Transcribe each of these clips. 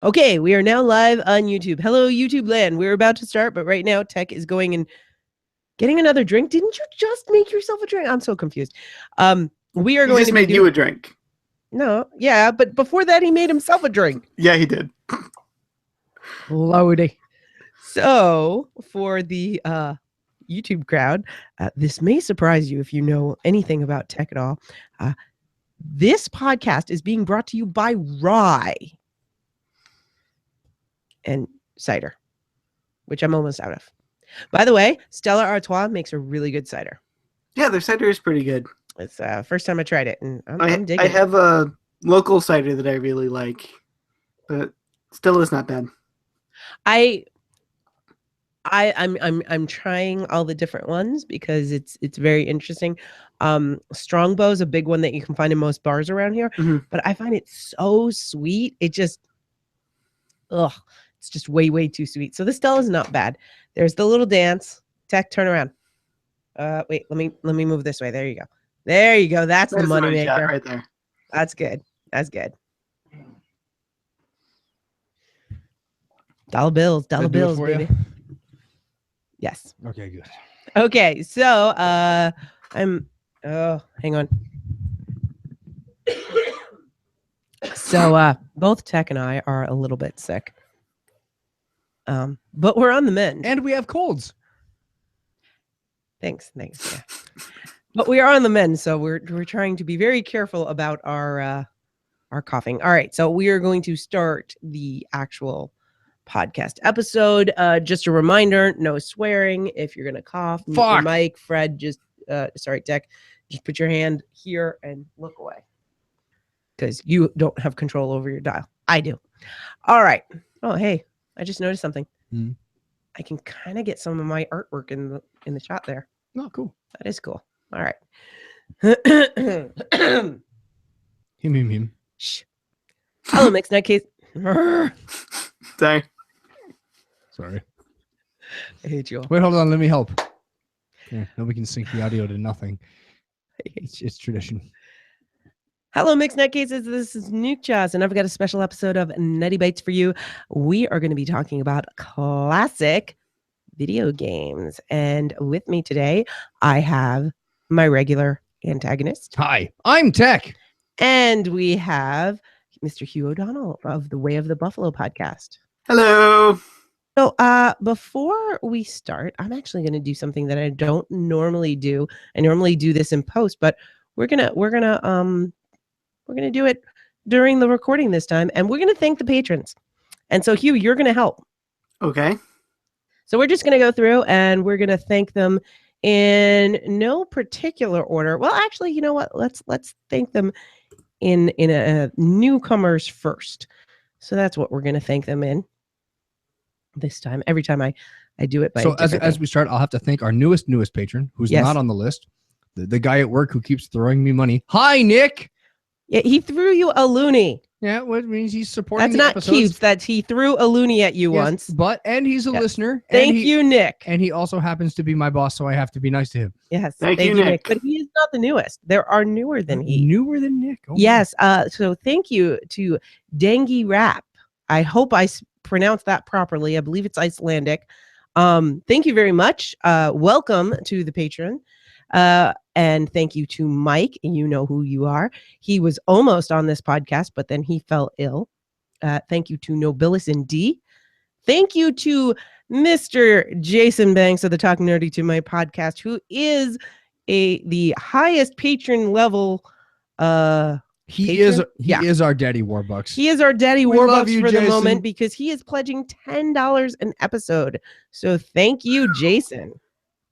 Okay, we are now live on YouTube. Hello, YouTube land. We're about to start, but right now Tech is going and getting another drink. Didn't you just make yourself a drink? I'm so confused. We are He going just to be made you a drink. No, yeah, but before that he made himself a drink. Yeah, he did. Lordy. So for the YouTube crowd, this may surprise you if you know anything about Tech at all. This podcast is being brought to you by rye and cider, which I'm almost out of. By the way, Stella Artois makes a really good cider. Yeah, their cider is pretty good. It's first time I tried it, and I'm digging I have a local cider that I really like, but still is not bad. I'm trying all the different ones because it's very interesting. Strongbow is a big one that you can find in most bars around here, but I find it so sweet. It just, it's just way too sweet. So the Stella is not bad. There's the little dance. Tech, turn around. Wait, let me move this way. There you go. There you go. That's the money maker right there. That's good. That's good. Dollar bills, baby. Yes. Okay, good. Okay, so hang on. So both Tech and I are a little bit sick. But we're on the mend. And we have colds. Thanks. Yeah. But we are on the mend, so we're trying to be very careful about our coughing. All right, so we are going to start the actual podcast episode. Just a reminder, no swearing. If you're gonna cough, mute your mic. Fred, just Tech, just put your hand here and look away, because you don't have control over your dial. I do. All right. Oh, hey, I just noticed something. I can kind of get some of my artwork in the shot there. Oh, cool. That is cool. All right. Him. Shh. Hello, Mixed Nutcase. Sorry. I hate you all. Wait, hold on. Let me help. Yeah, nobody can sync the audio to nothing. It's tradition. Hello, Mixed Nutcases. This is Nuchtchas, and I've got a special episode of Nutty Bites for you. We are going to be talking about classic video games. And with me today, I have my regular antagonist. Hi, I'm Tech. And we have Mr. Hugh O'Donnell of the Way of the Buffalo podcast. Hello. So before we start, I'm actually going to do something that I don't normally do. I normally do this in post, but we're gonna do it during the recording this time, and we're gonna thank the patrons. And so Hugh, you're gonna help. Okay. So we're just gonna go through and we're gonna thank them in no particular order. Well, actually, you know what? Let's thank them in a newcomers first. So that's what we're gonna thank them in this time. Every time I do it by so as we start, I'll have to thank our newest patron who's not on the list. The guy at work who keeps throwing me money. Hi, Nick. Yeah, he threw you a loony. Yeah, what means he's supporting. That's not cute. That's he threw a loony at you once. But he's a listener. Thank you, Nick. And he also happens to be my boss, so I have to be nice to him. Yes, thank you, Nick. But he is not the newest. There are newer than he. Newer than Nick. Oh, yes. So thank you to Dengi Rap. I hope I pronounced that properly. I believe it's Icelandic. Thank you very much. Welcome to the patron. And thank you to Mike. You know who you are. He was almost on this podcast, but then he fell ill. Thank you to Nobilis and D. Thank you to Mr. Jason Banks of the Talk Nerdy to My podcast, who is the highest patron level. He is our daddy Warbucks. He is our daddy Warbucks for Jason. the moment because he is pledging $10 an episode. So thank you, Jason.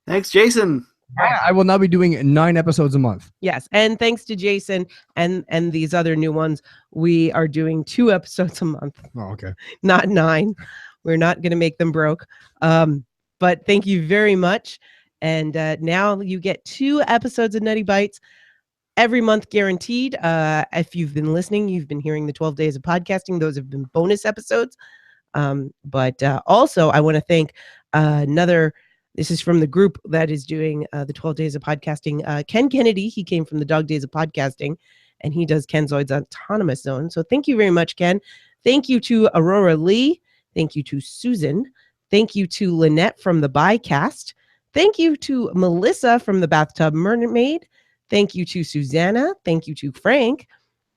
Thanks, Jason. I will now be doing 9 episodes a month. Yes, and thanks to Jason and these other new ones, we are doing 2 episodes a month. Oh, okay. Not 9. We're not going to make them broke. But thank you very much. And now you get 2 episodes of Nutty Bites every month guaranteed. If you've been listening, you've been hearing the 12 days of podcasting. Those have been bonus episodes. But also, I want to thank this is from the group that is doing the 12 days of podcasting. Ken Kennedy, he came from the Dog Days of Podcasting, and he does Kenzoid's Autonomous Zone. So thank you very much, Ken. Thank you to Aurora Lee. Thank you to Susan. Thank you to Lynette from the Bycast. Thank you to Melissa from the Bathtub Mermaid. Thank you to Susanna. Thank you to Frank.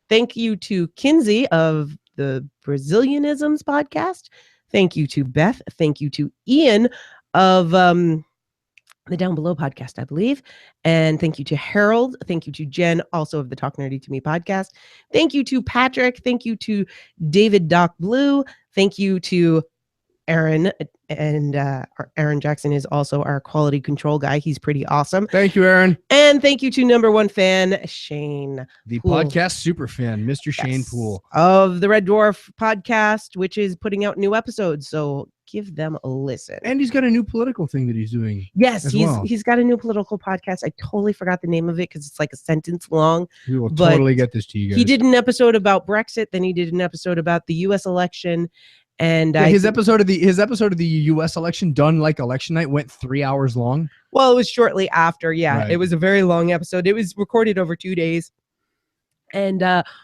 Thank you to Kinsey of the Brazilianisms podcast. Thank you to Beth. Thank you to Ian of the Down Below podcast, I believe. And thank you to Harold. Thank you to Jen, also of the Talk Nerdy to Me podcast. Thank you to Patrick. Thank you to David Doc Blue. Thank you to Aaron. And Aaron Jackson is also our quality control guy. He's pretty awesome. Thank you, Aaron. And thank you to number one fan, Shane. The Poole. podcast super fan, Mr. Shane Poole. Of the Red Dwarf podcast, which is putting out new episodes. So give them a listen. And he's got a new political thing that he's doing. Yes, he's got a new political podcast. I totally forgot the name of it because it's like a sentence long. We will totally get this to you guys. He did an episode about Brexit, then he did an episode about the US election. And his episode of the US election done like election night went 3 hours long. Well, it was shortly after. Yeah, right. It was a very long episode. It was recorded over 2 days. And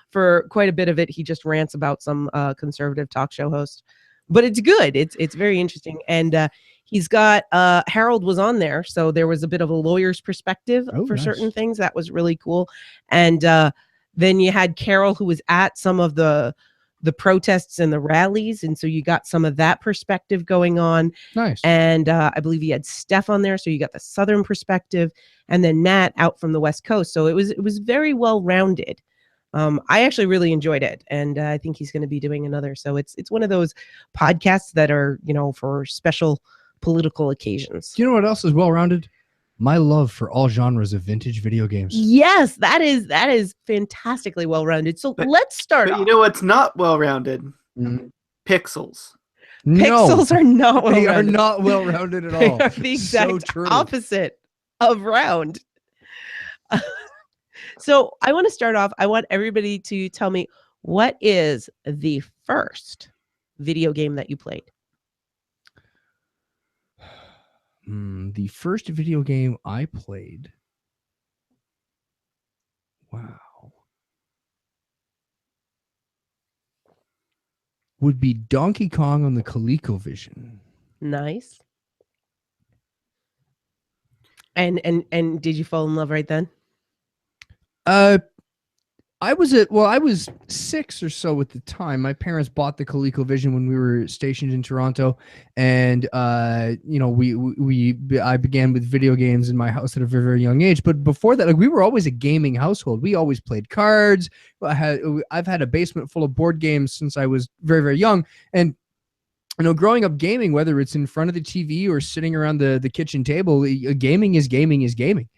for quite a bit of it, he just rants about some conservative talk show host. But it's good. It's very interesting. And he's got Harold was on there. So there was a bit of a lawyer's perspective for certain things. That was really cool. And then you had Carol, who was at some of the protests and the rallies. And so you got some of that perspective going on. Nice. And I believe he had Steph on there. So you got the Southern perspective, and then Nat out from the West Coast. So it was very well rounded. I actually really enjoyed it. And I think he's going to be doing another. So it's one of those podcasts that are, for special political occasions. Do you know what else is well rounded? My love for all genres of vintage video games. Yes, that is fantastically well-rounded. So let's start off. You know what's not well-rounded? Mm-hmm. Pixels. Pixels are not well-rounded. They are not well-rounded at all. They are the exact opposite of round. So I want to start off. I want everybody to tell me, what is the first video game that you played? The first video game I played. Wow. Would be Donkey Kong on the ColecoVision. Nice. And did you fall in love right then? I was 6 or so at the time. My parents bought the ColecoVision when we were stationed in Toronto, and I began with video games in my house at a very, very young age. But before that, we were always a gaming household. We always played cards. I've had a basement full of board games since I was very, very young, and growing up gaming, whether it's in front of the TV or sitting around the kitchen table, gaming is gaming.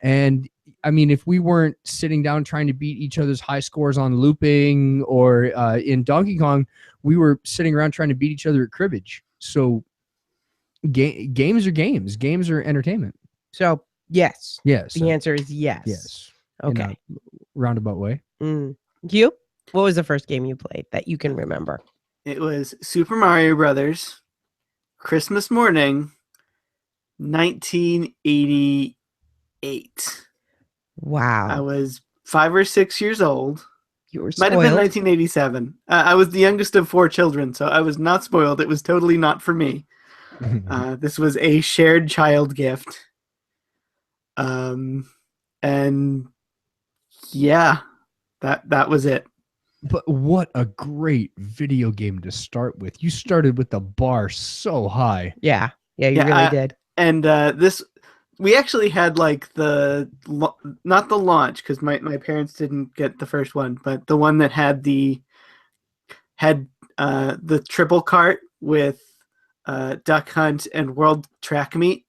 And I mean, if we weren't sitting down trying to beat each other's high scores on looping or in Donkey Kong, we were sitting around trying to beat each other at cribbage. So games are games. Games are entertainment. So yes. Yes. The answer is yes. Yes. Okay. In a roundabout way. Hugh, what was the first game you played that you can remember? It was Super Mario Brothers, Christmas morning, 1988. Wow. I was 5 or 6 years old. You were spoiled. Might have been 1987. I was the youngest of 4 children, so I was not spoiled. It was totally not for me. This was a shared child gift. And yeah, that was it. But what a great video game to start with. You started with the bar so high. Yeah, you really did. And we actually had like not the launch, because my parents didn't get the first one, but the one that had the triple cart with Duck Hunt and World Track Meet.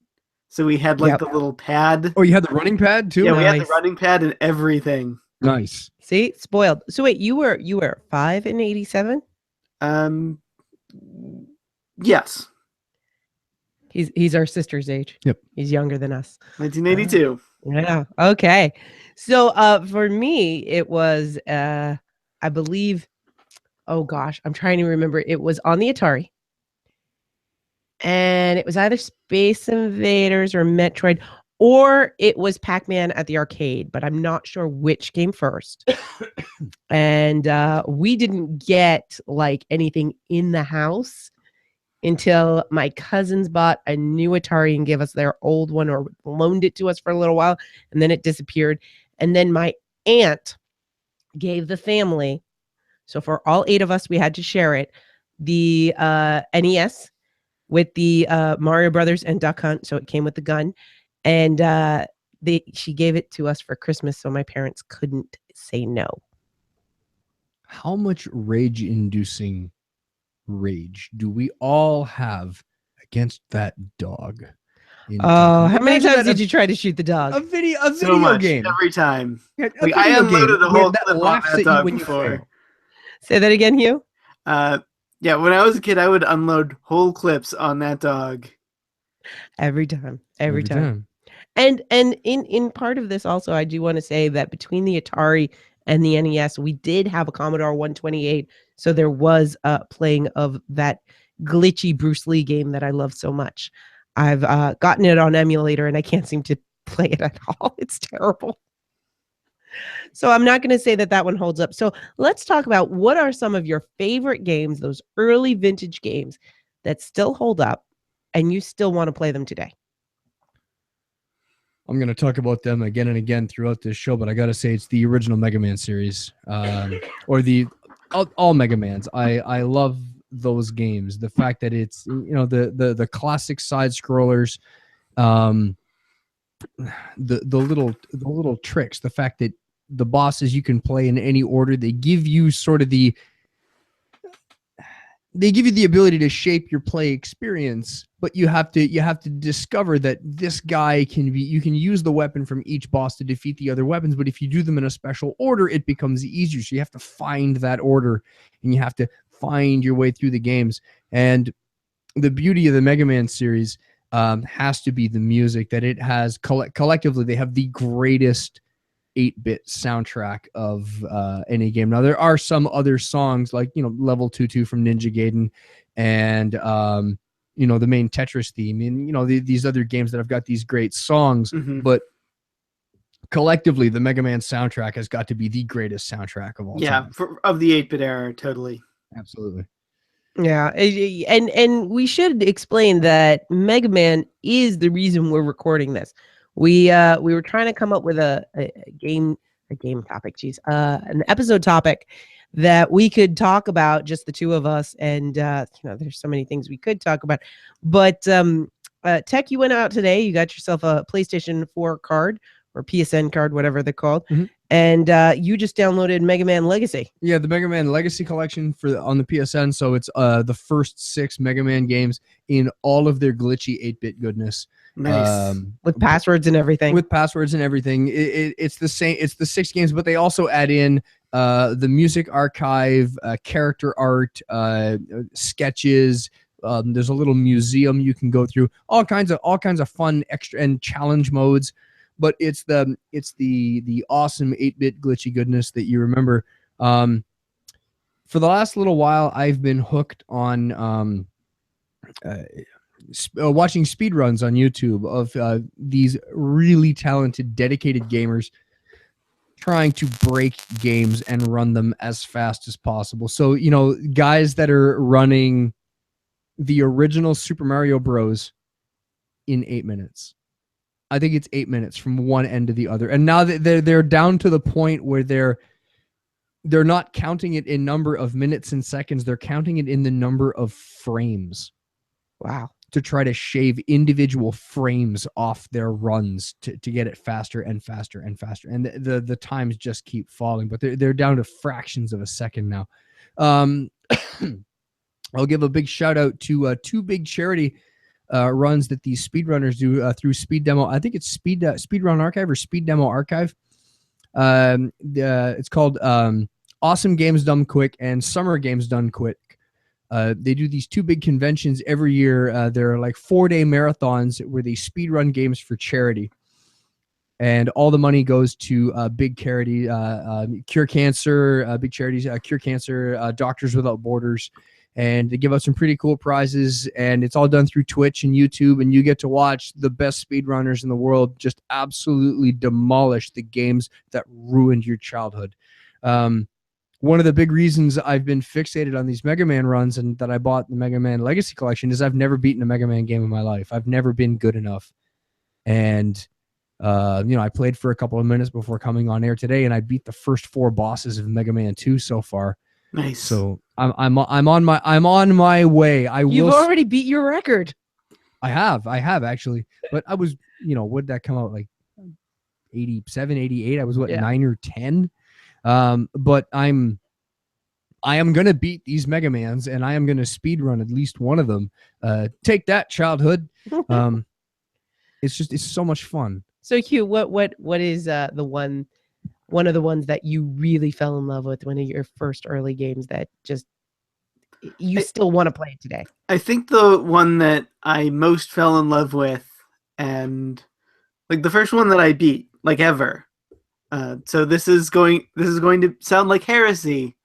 So we had like the little pad. Oh, you had the running pad too? Yeah, we had the running pad and everything. Nice. See, spoiled. So wait, you were 5 in 87? Yes. He's our sister's age. Yep. He's younger than us. 1982. Yeah. Okay. So for me, it was I believe, oh gosh, I'm trying to remember. It was on the Atari. And it was either Space Invaders or Metroid. or it was Pac-Man at the arcade, but I'm not sure which came first. And we didn't get like anything in the house until my cousins bought a new Atari and gave us their old one or loaned it to us for a little while, and then it disappeared. And then my aunt gave the family, so for all 8 of us, we had to share it, the NES with the Mario Brothers and Duck Hunt, so it came with the gun. And she gave it to us for Christmas, so my parents couldn't say no. How much rage-inducing rage do we all have against that dog? How many Imagine times that did you try to shoot the dog? a video So much game every time. A Like, I video unloaded game a whole that clip on laughs that at you dog when you before. fail. Say that again, Hugh. Yeah, when I was a kid, I would unload whole clips on that dog. Every time. And in part of this also, I do want to say that between the Atari and the NES, we did have a Commodore 128. So there was playing of that glitchy Bruce Lee game that I love so much. I've gotten it on emulator and I can't seem to play it at all. It's terrible. So I'm not going to say that that one holds up. So let's talk about what are some of your favorite games, those early vintage games that still hold up and you still want to play them today. I'm going to talk about them again and again throughout this show, but I got to say it's the original Mega Man series, or the all Mega Mans. I love those games. The fact that it's, you know, the classic side scrollers, the little tricks, the fact that the bosses you can play in any order, they give you sort of the ability to shape your play experience, but you have to discover that this guy you can use the weapon from each boss to defeat the other weapons, but if you do them in a special order, it becomes easier. So you have to find that order and you have to find your way through the games. And the beauty of the Mega Man series has to be the music that it has. Collectively, they have the greatest 8-bit soundtrack of any game. Now, there are some other songs like, you know, Level 2-2 from Ninja Gaiden and, you know, the main Tetris theme and, you know, these other games that have got these great songs, but collectively, the Mega Man soundtrack has got to be the greatest soundtrack of all time. Yeah, of the 8-bit era, totally. Absolutely. Yeah, and we should explain that Mega Man is the reason we're recording this. We were trying to come up with a game topic, an episode topic that we could talk about, just the two of us, and you know, there's so many things we could talk about. But Tech, you went out today, you got yourself a PlayStation 4 card or PSN card, whatever they're called. And you just downloaded Mega Man Legacy. Yeah, the Mega Man Legacy collection on the PSN. So it's the first 6 Mega Man games in all of their glitchy 8-bit goodness. Nice. With passwords and everything. It's the same. It's the 6 games, but they also add in the music archive, character art, sketches. There's a little museum you can go through. All kinds of fun extra and challenge modes. But it's the awesome 8-bit glitchy goodness that you remember. For the last little while, I've been hooked on watching speedruns on YouTube of these really talented, dedicated gamers trying to break games and run them as fast as possible. So, you know, guys that are running the original Super Mario Bros. In 8 minutes. I think it's 8 minutes from one end to the other. And now that they're down to the point where they're not counting it in number of minutes and seconds. They're counting it in the number of frames. Wow. To try to shave individual frames off their runs to get it faster and faster and faster. And the times just keep falling, but they're down to fractions of a second now. I'll give a big shout out to 2 big charity runs that these speedrunners do through Speed Demo. I think it's Speedrun Archive or Speed Demo Archive. It's called Awesome Games Done Quick and Summer Games Done Quick. They do these 2 big conventions every year. They're like 4-day marathons where they speedrun games for charity. And all the money goes to big charity, Cure Cancer, big charities, Cure Cancer, Doctors Without Borders. and they give out some pretty cool prizes, and it's all done through Twitch and YouTube, and you get to watch the best speedrunners in the world just absolutely demolish the games that ruined your childhood. One of the big reasons I've been fixated on these Mega Man runs and that I bought the Mega Man Legacy Collection is I've never beaten a Mega Man game in my life. I've never been good enough. And, I played for a couple of minutes before coming on air today, and I beat the first 4 bosses of Mega Man 2 so far. Nice. So I'm on my way. You've already beat your record. I have actually, but I was, what did that come out, like 87, 88? I was 9 or 10. But I am going to beat these Mega Mans, and I am going to speed run at least one of them. Take that, childhood. It's so much fun. So Hugh, what is one of the ones that you really fell in love with, one of your first early games that just you still want to play it today? I think the one that I most fell in love with, and like the first one that I beat, like ever. So this is going to sound like heresy,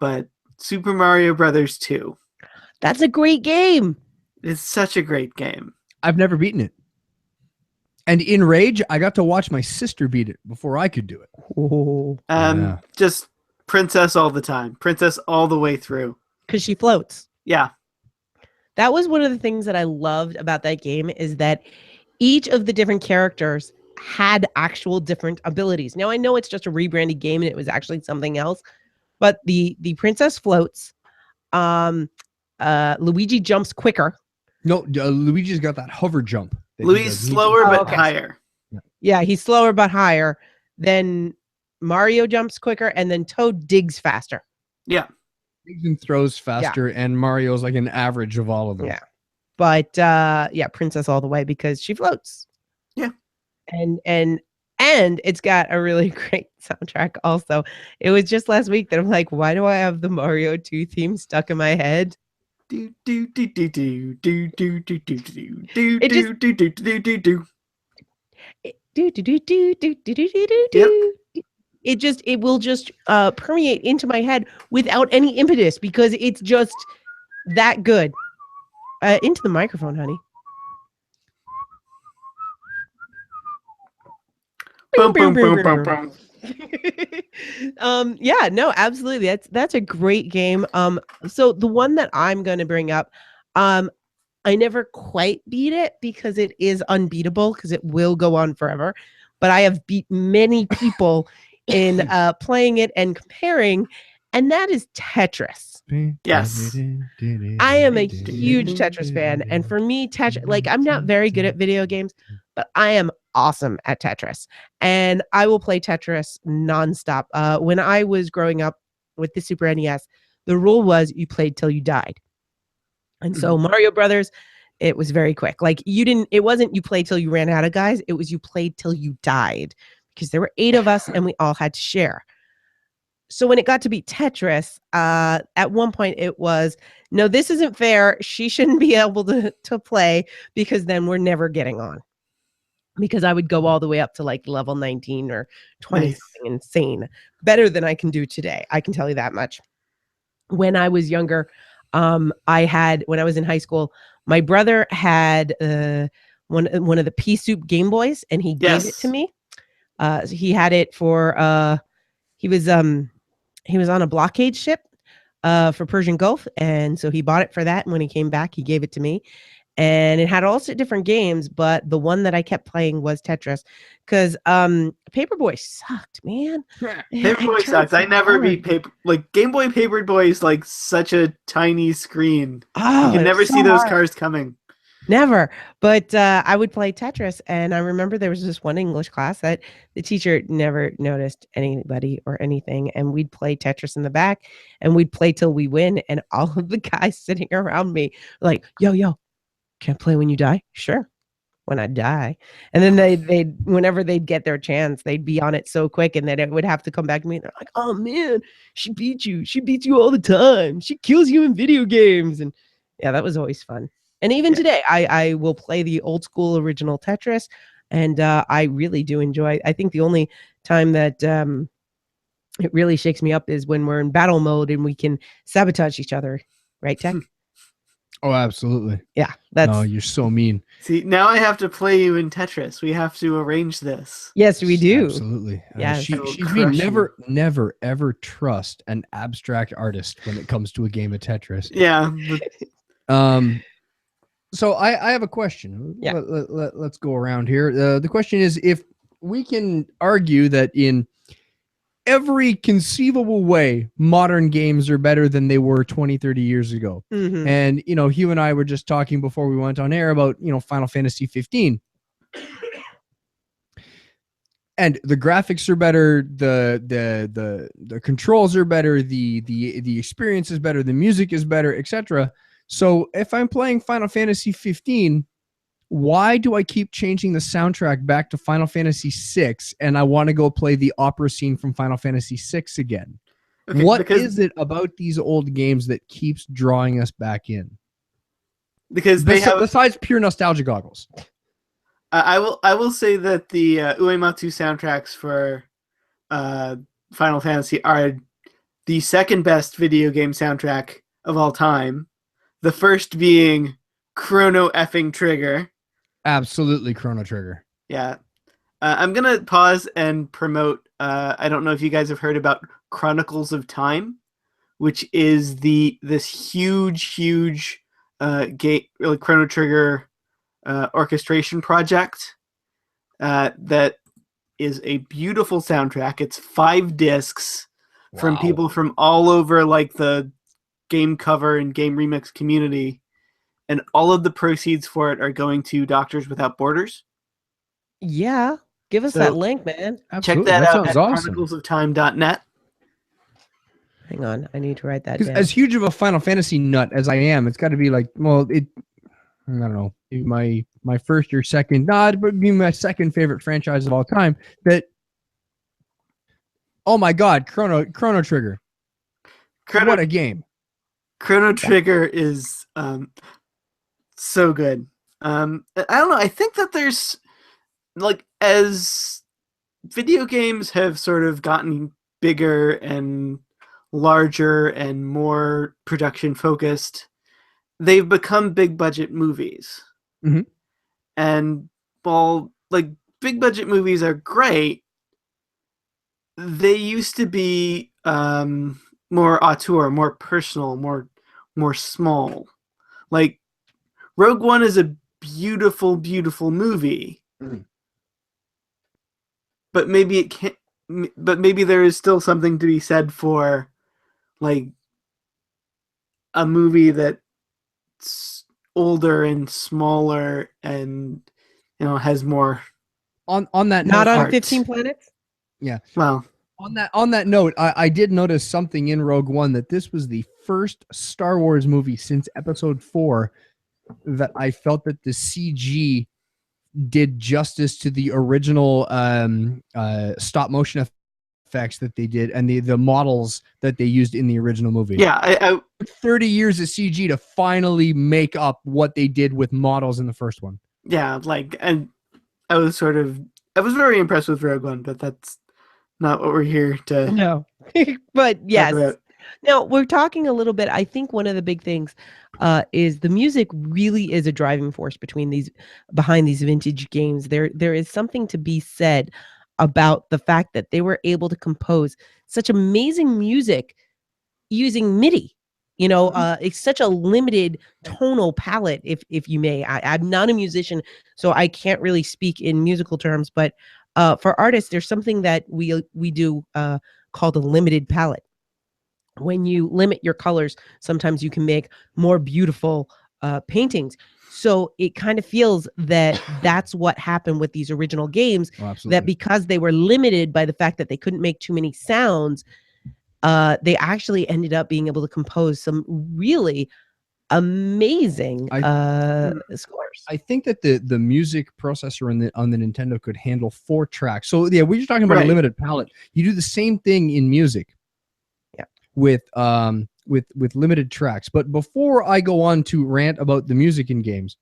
but Super Mario Brothers 2. That's a great game. It's such a great game. I've never beaten it. And in Rage, I got to watch my sister beat it before I could do it. Oh. Just princess all the time. Princess all the way through. Because she floats. Yeah. That was one of the things that I loved about that game, is that each of the different characters had actual different abilities. Now, I know it's just a rebranded game and it was actually something else, but the princess floats. Luigi jumps quicker. No, Luigi's got that hover jump. Luigi's slower but higher. Yeah, he's slower but higher. Then Mario jumps quicker, and then Toad digs faster. Yeah. Digs and throws faster, and Mario's like an average of all of them. Yeah. But princess all the way because she floats. Yeah. And it's got a really great soundtrack also. It was just last week that I'm like, why do I have the Mario 2 theme stuck in my head? Do do do do do do do do do do do It just- do do do do do. It will just permeate into my head without any impetus because it's just that good. Into the microphone, honey. Boom boom boom boom boom. Yeah, no, absolutely. That's a great game. So the one that I'm going to bring up, I never quite beat it because it is unbeatable because it will go on forever. But I have beat many people in playing it and comparing, and that is Tetris. Yes. I am a huge Tetris fan, and for me, Tetris, like I'm not very good at video games, but I am awesome at Tetris, and I will play Tetris nonstop. When I was growing up with the Super NES, the rule was you played till you died, and so Mario Brothers, it was very quick. Like it wasn't you played till you ran out of guys. It was you played till you died because there were 8 of us and we all had to share. So when it got to be Tetris, at one point it was, no, this isn't fair. She shouldn't be able to play because then we're never getting on. Because I would go all the way up to like level 19 or 20, Nice. something insane. Better than I can do today. I can tell you that much. When I was younger, when I was in high school, my brother had one of the pea soup Game Boys, and he gave it to me. He had it for he was on a blockade ship for Persian Gulf, and so he bought it for that. And when he came back, he gave it to me. And it had also different games, but the one that I kept playing was Tetris because Paperboy sucked, man. Paperboy sucks. I never beat Game Boy Paperboy is like such a tiny screen. Oh, you can never see those cars coming. Never. But I would play Tetris, and I remember there was this one English class that the teacher never noticed anybody or anything, and we'd play Tetris in the back, and we'd play till we win, and all of the guys sitting around me were like, yo, can't play when you die? Sure. When I die. And then they'd whenever they'd get their chance, they'd be on it so quick, and then it would have to come back to me. And they're like, oh man, she beat you. She beats you all the time. She kills you in video games. And yeah, that was always fun. And even today, I will play the old school original Tetris, and I really do enjoy. I think the only time that it really shakes me up is when we're in battle mode and we can sabotage each other. right, Tech? Oh, absolutely. Yeah, that's No, you're so mean. See, now I have to play you in Tetris. We have to arrange this. yes, we do. Absolutely. Yes. She's I will mean. crush Never, never, ever trust an abstract artist when it comes to a game of Tetris. Yeah. So I have a question. Yeah. Let's go around here. The question is, if we can argue that in every conceivable way, modern games are better than they were 20, 30 years ago. Mhm. And, Hugh and I were just talking before we went on air about, Final Fantasy 15. And the graphics are better, the controls are better, the experience is better, the music is better, etc. So if I'm playing Final Fantasy 15, why do I keep changing the soundtrack back to Final Fantasy 6 and I want to go play the opera scene from Final Fantasy 6 again? Okay, What is it about these old games that keeps drawing us back in? Because they have, besides pure nostalgia goggles. I will say that the Uematsu soundtracks for Final Fantasy are the second best video game soundtrack of all time. The first being Chrono effing Trigger. Absolutely, Chrono Trigger. Yeah. I'm going to pause and promote, I don't know if you guys have heard about Chronicles of Time, which is this huge Chrono Trigger orchestration project that is a beautiful soundtrack. It's 5 discs from people from all over like the game cover and game remix community. And all of the proceeds for it are going to Doctors Without Borders. Yeah. Give us that link, man. Absolutely. Check that out sounds at awesome. chroniclesoftime.net. Hang on. I need to write that Because down. as huge of a Final Fantasy nut as I am, it's got to be like, well, I don't know, my first or second, but be my second favorite franchise of all time. That, oh my God, Chrono Trigger. What a game. Chrono Trigger is so good. I don't know. I think that there's like, as video games have sort of gotten bigger and larger and more production focused, they've become big budget movies. Mhm. And while like big budget movies are great, they used to be more auteur, more personal, more small. Like Rogue One is a beautiful movie. Mhm. But maybe it can't. But maybe there is still something to be said for, like, a movie that's older and smaller and has more. On that Not note, on 15 Planets? Yeah. Well, on that note, I did notice something in Rogue One, that this was the first Star Wars movie since Episode 4 that I felt that the CG did justice to the original stop motion effects that they did and the models that they used in the original movie. Yeah, I 30 years of CG to finally make up what they did with models in the first one. Yeah, like, and I was very impressed with Rogue One, but that's not what we're here to. No. But yes. about. Now, we're talking a little bit. I think one of the big things is the music really is a driving force behind these vintage games. There is something to be said about the fact that they were able to compose such amazing music using MIDI. It's such a limited tonal palette, if you may. I'm not a musician, so I can't really speak in musical terms, but for artists, there's something that we do called a limited palette. When you limit your colors, sometimes you can make more beautiful paintings. So it kind of feels that that's what happened with these original games, that because they were limited by the fact that they couldn't make too many sounds, they actually ended up being able to compose some really amazing scores. I think that the music processor on the Nintendo could handle 4 tracks. So yeah, we're just talking about a limited palette. You do the same thing in music. With limited tracks. But before I go on to rant about the music in games,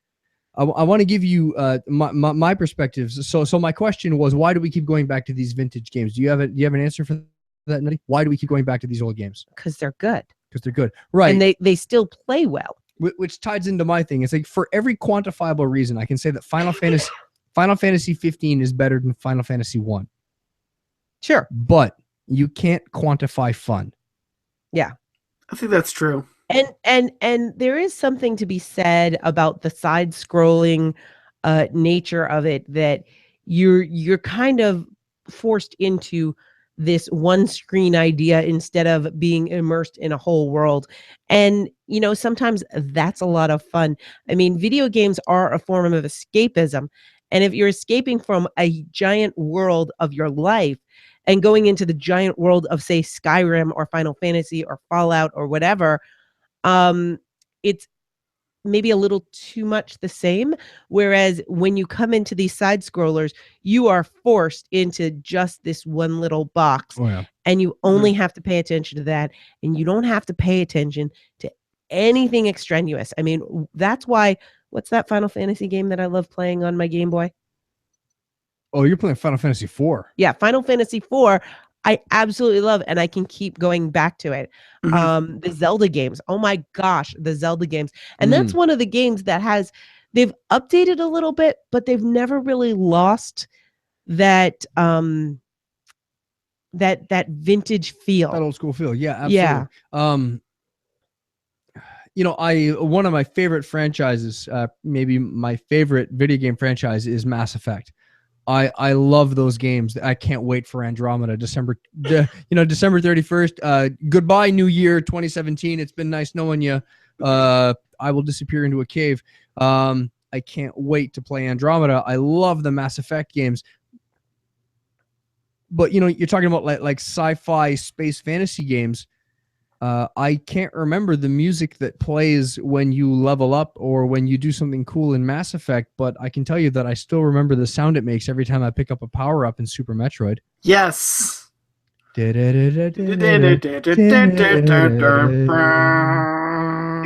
I want to give you my perspectives. So my question was, why do we keep going back to these vintage games? Do you have an answer for that, Nutty? Why do we keep going back to these old games? Because they're good. because they're good, right? And they still play well. Which ties into my thing. It's like for every quantifiable reason, I can say that Final Fantasy 15 is better than Final Fantasy 1. Sure. But you can't quantify fun. Yeah. I think that's true. And there is something to be said about the side scrolling nature of it, that you're kind of forced into this one screen idea instead of being immersed in a whole world. And sometimes that's a lot of fun. I mean, video games are a form of escapism, and if you're escaping from a giant world of your life and going into the giant world of, say, Skyrim or Final Fantasy or Fallout or whatever, it's maybe a little too much the same. Whereas when you come into these side scrollers, you are forced into just this one little box, and you only have to pay attention to that, and you don't have to pay attention to anything extraneous. I mean, that's why, what's that Final Fantasy game that I love playing on my Game Boy? Oh, you're playing Final Fantasy IV. Yeah, Final Fantasy IV. I absolutely love, and I can keep going back to it. The Zelda games. Oh my gosh, the Zelda games. And that's one of the games that they've updated a little bit, but they've never really lost that that vintage feel. That old school feel. Yeah, absolutely. Yeah. One of my favorite franchises, maybe my favorite video game franchise, is Mass Effect. I love those games. I can't wait for Andromeda, December 31st. Goodbye, New Year 2017. It's been nice knowing you. I will disappear into a cave. I can't wait to play Andromeda. I love the Mass Effect games. But you're talking about like sci-fi space fantasy games. I can't remember the music that plays when you level up or when you do something cool in Mass Effect, but I can tell you that I still remember the sound it makes every time I pick up a power-up in Super Metroid. Yes.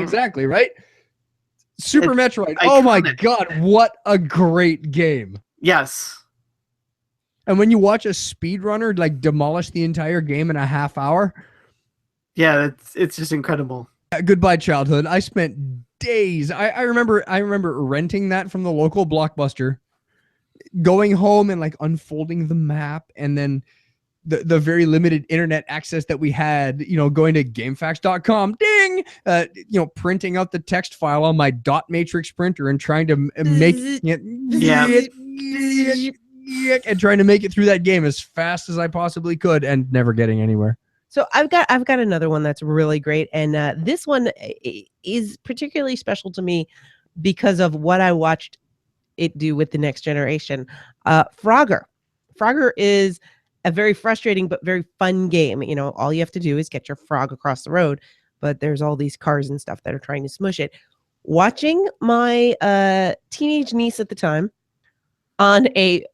Exactly, right? Super Metroid. Oh my God, what a great game. Yes. And when you watch a speedrunner like demolish the entire game in a half hour... Yeah, it's just incredible. Goodbye, childhood. I spent days. I remember renting that from the local Blockbuster, going home and like unfolding the map, and then the very limited internet access that we had, going to gamefax.com, ding, printing out the text file on my dot matrix printer and trying to make and trying to make it through that game as fast as I possibly could and never getting anywhere. So I've got another one that's really great, and this one is particularly special to me because of what I watched it do with the next generation. Frogger. Frogger is a very frustrating but very fun game. All you have to do is get your frog across the road, but there's all these cars and stuff that are trying to smush it. Watching my teenage niece at the time on a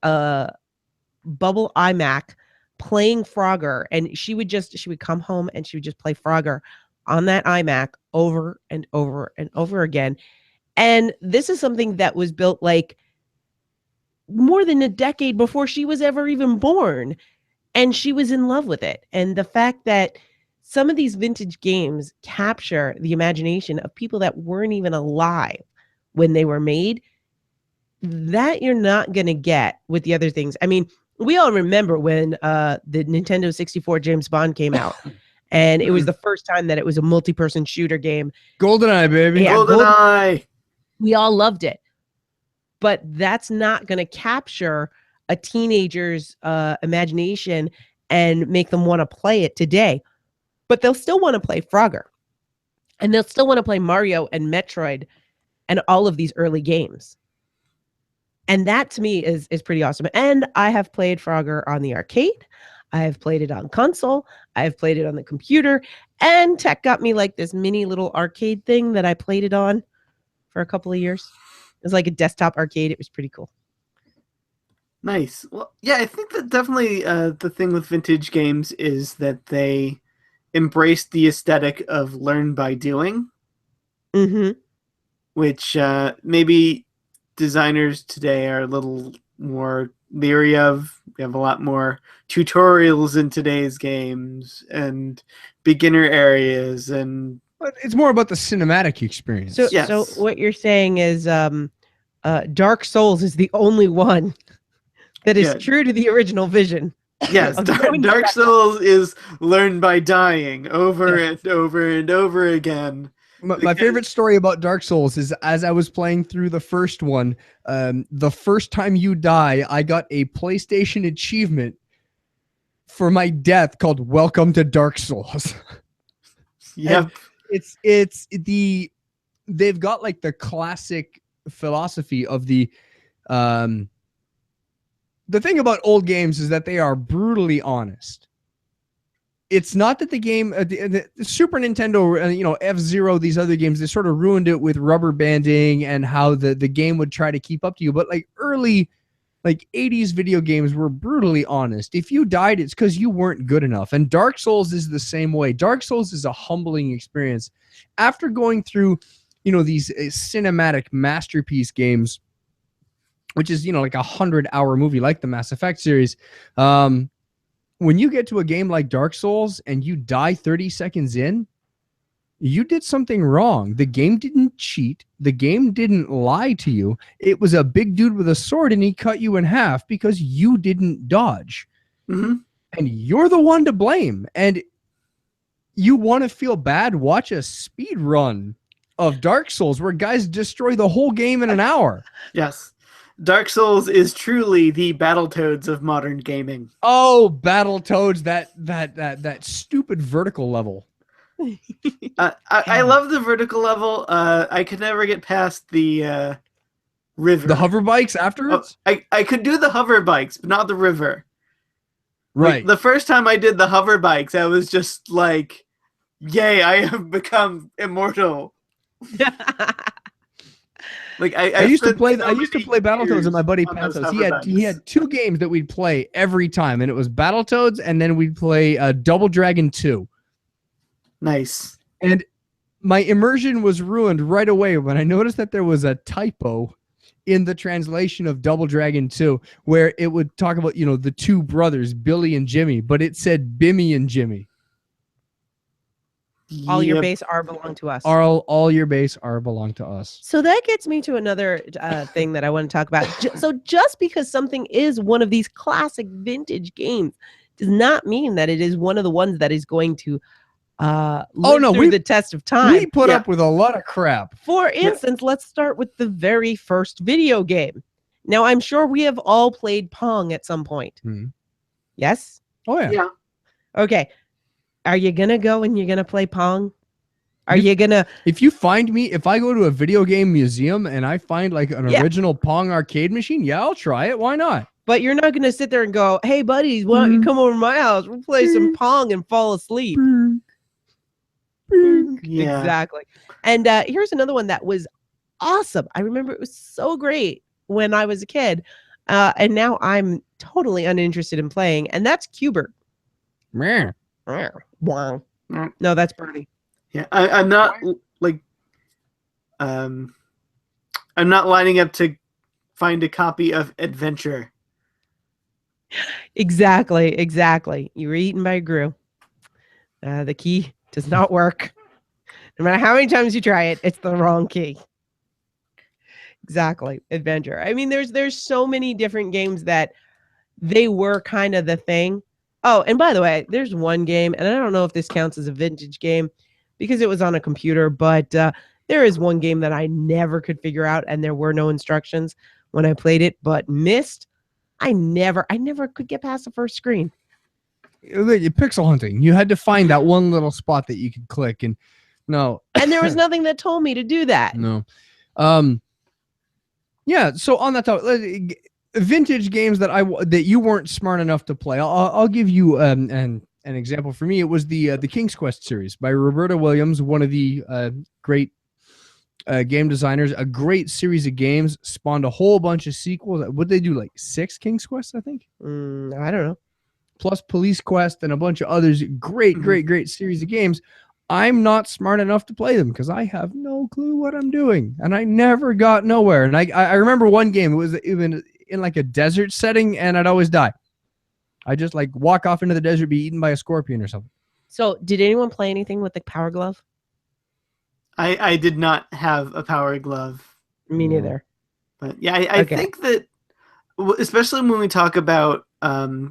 bubble iMac playing Frogger, and she would come home and she would just play Frogger on that iMac over and over and over again. And this is something that was built like more than a decade before she was ever even born, and she was in love with it. And the fact that some of these vintage games capture the imagination of people that weren't even alive when they were made, that you're not going to get with the other things. I mean, we all remember when the Nintendo 64 James Bond came out, and it was the first time that it was a multi-person shooter game. GoldenEye, baby. Yeah, GoldenEye. We all loved it. But that's not going to capture a teenager's imagination and make them want to play it today. But they'll still want to play Frogger. And they'll still want to play Mario and Metroid and all of these early games. And that to me is pretty awesome. And I have played Frogger on the arcade. I have played it on console. I have played it on the computer. And Tech got me like this mini little arcade thing that I played it on for a couple of years. It was like a desktop arcade. It was pretty cool. Nice. Well, yeah, I think that definitely the thing with vintage games is that they embrace the aesthetic of learn by doing. Mm-hmm. Which maybe designers today are a little more leery of. We have a lot more tutorials in today's games, and beginner areas, and But it's more about the cinematic experience. So, Yes. so what you're saying is, Dark Souls is the only one that is Yeah. true to the original vision. yes, Of going Dark back- Souls is learned by dying over and over and over again. My favorite story about Dark Souls is as I was playing through the first one, the first time you die, I got a PlayStation achievement for my death called Welcome to Dark Souls. Yep. They've got like the classic philosophy of the thing about old games is that they are brutally honest. It's not that the game, the Super Nintendo, F-Zero, these other games, they sort of ruined it with rubber banding and how the game would try to keep up to you. But like early, like 80s video games were brutally honest. If you died, it's because you weren't good enough. And Dark Souls is the same way. Dark Souls is a humbling experience. After going through, these cinematic masterpiece games, which is, like 100-hour movie like the Mass Effect series, when you get to a game like Dark Souls and you die 30 seconds in, you did something wrong. The game didn't cheat. The game didn't lie to you. It was a big dude with a sword and he cut you in half because you didn't dodge. Mm-hmm. And you're the one to blame. And you want to feel bad? Watch a speed run of Dark Souls where guys destroy the whole game in an hour. Yes. Dark Souls is truly the Battletoads of modern gaming. Oh, Battletoads, that stupid vertical level. I love the vertical level. I could never get past the river. The hover bikes afterwards? I could do the hover bikes, but not the river. Right. Like, the first time I did the hover bikes, I was just like, yay, I have become immortal. Like I used to spent play. so I used to many play Battletoads years with my buddy on those Pantos. hover He bikes. had 2 games that we'd play every time, and it was Battletoads, and then we'd play Double Dragon 2. Nice. And my immersion was ruined right away when I noticed that there was a typo in the translation of Double Dragon 2, where it would talk about the 2 brothers, Billy and Jimmy, but it said Bimmy and Jimmy. All your Yep. base are belong to us. All your base are belong to us. So that gets me to another thing that I want to talk about. So just because something is one of these classic vintage games does not mean that it is one of the ones that is going to live through the test of time. We put up with a lot of crap. For instance, let's start with the very first video game. Now, I'm sure we have all played Pong at some point. Mhm. Yes? Oh yeah. Yeah. Okay. Are you going to go and you're going to play Pong? Are you going to... If I go to a video game museum and I find like an original Pong arcade machine, yeah, I'll try it. Why not? But you're not going to sit there and go, hey, buddies, why don't you come over to my house? We'll play some Pong and fall asleep. Yeah. Exactly. And here's another one that was awesome. I remember it was so great when I was a kid. And now I'm totally uninterested in playing. And that's Cubert. Meh. Wow. No, that's Bernie. Yeah. I'm not like I'm not lining up to find a copy of Adventure. Exactly. You were eaten by Gru. The key does not work. No matter how many times you try it, it's the wrong key. Exactly. Adventure. I mean, there's so many different games that they were kind of the thing. Oh, and by the way, there's one game, and I don't know if this counts as a vintage game because it was on a computer, but there is one game that I never could figure out, and there were no instructions when I played it, but Myst, I never could get past the first screen. Pixel hunting. You had to find that one little spot that you could click, and no. And there was nothing that told me to do that. No. Yeah. So on that topic, vintage games that you weren't smart enough to play. I'll give you an example. For me, it was the King's Quest series by Roberta Williams, one of the great game designers. A great series of games, spawned a whole bunch of sequels. Would they do like 6 King's Quests? I think. I don't know. Plus Police Quest and a bunch of others. Great series of games. I'm not smart enough to play them because I have no clue what I'm doing, and I never got nowhere. And I remember one game, it was even in like a desert setting, and I'd always die. I just like walk off into the desert, be eaten by a scorpion or something. So, did anyone play anything with the Power Glove? I did not have a Power Glove, Me neither. but yeah, I Okay. think that especially when we talk about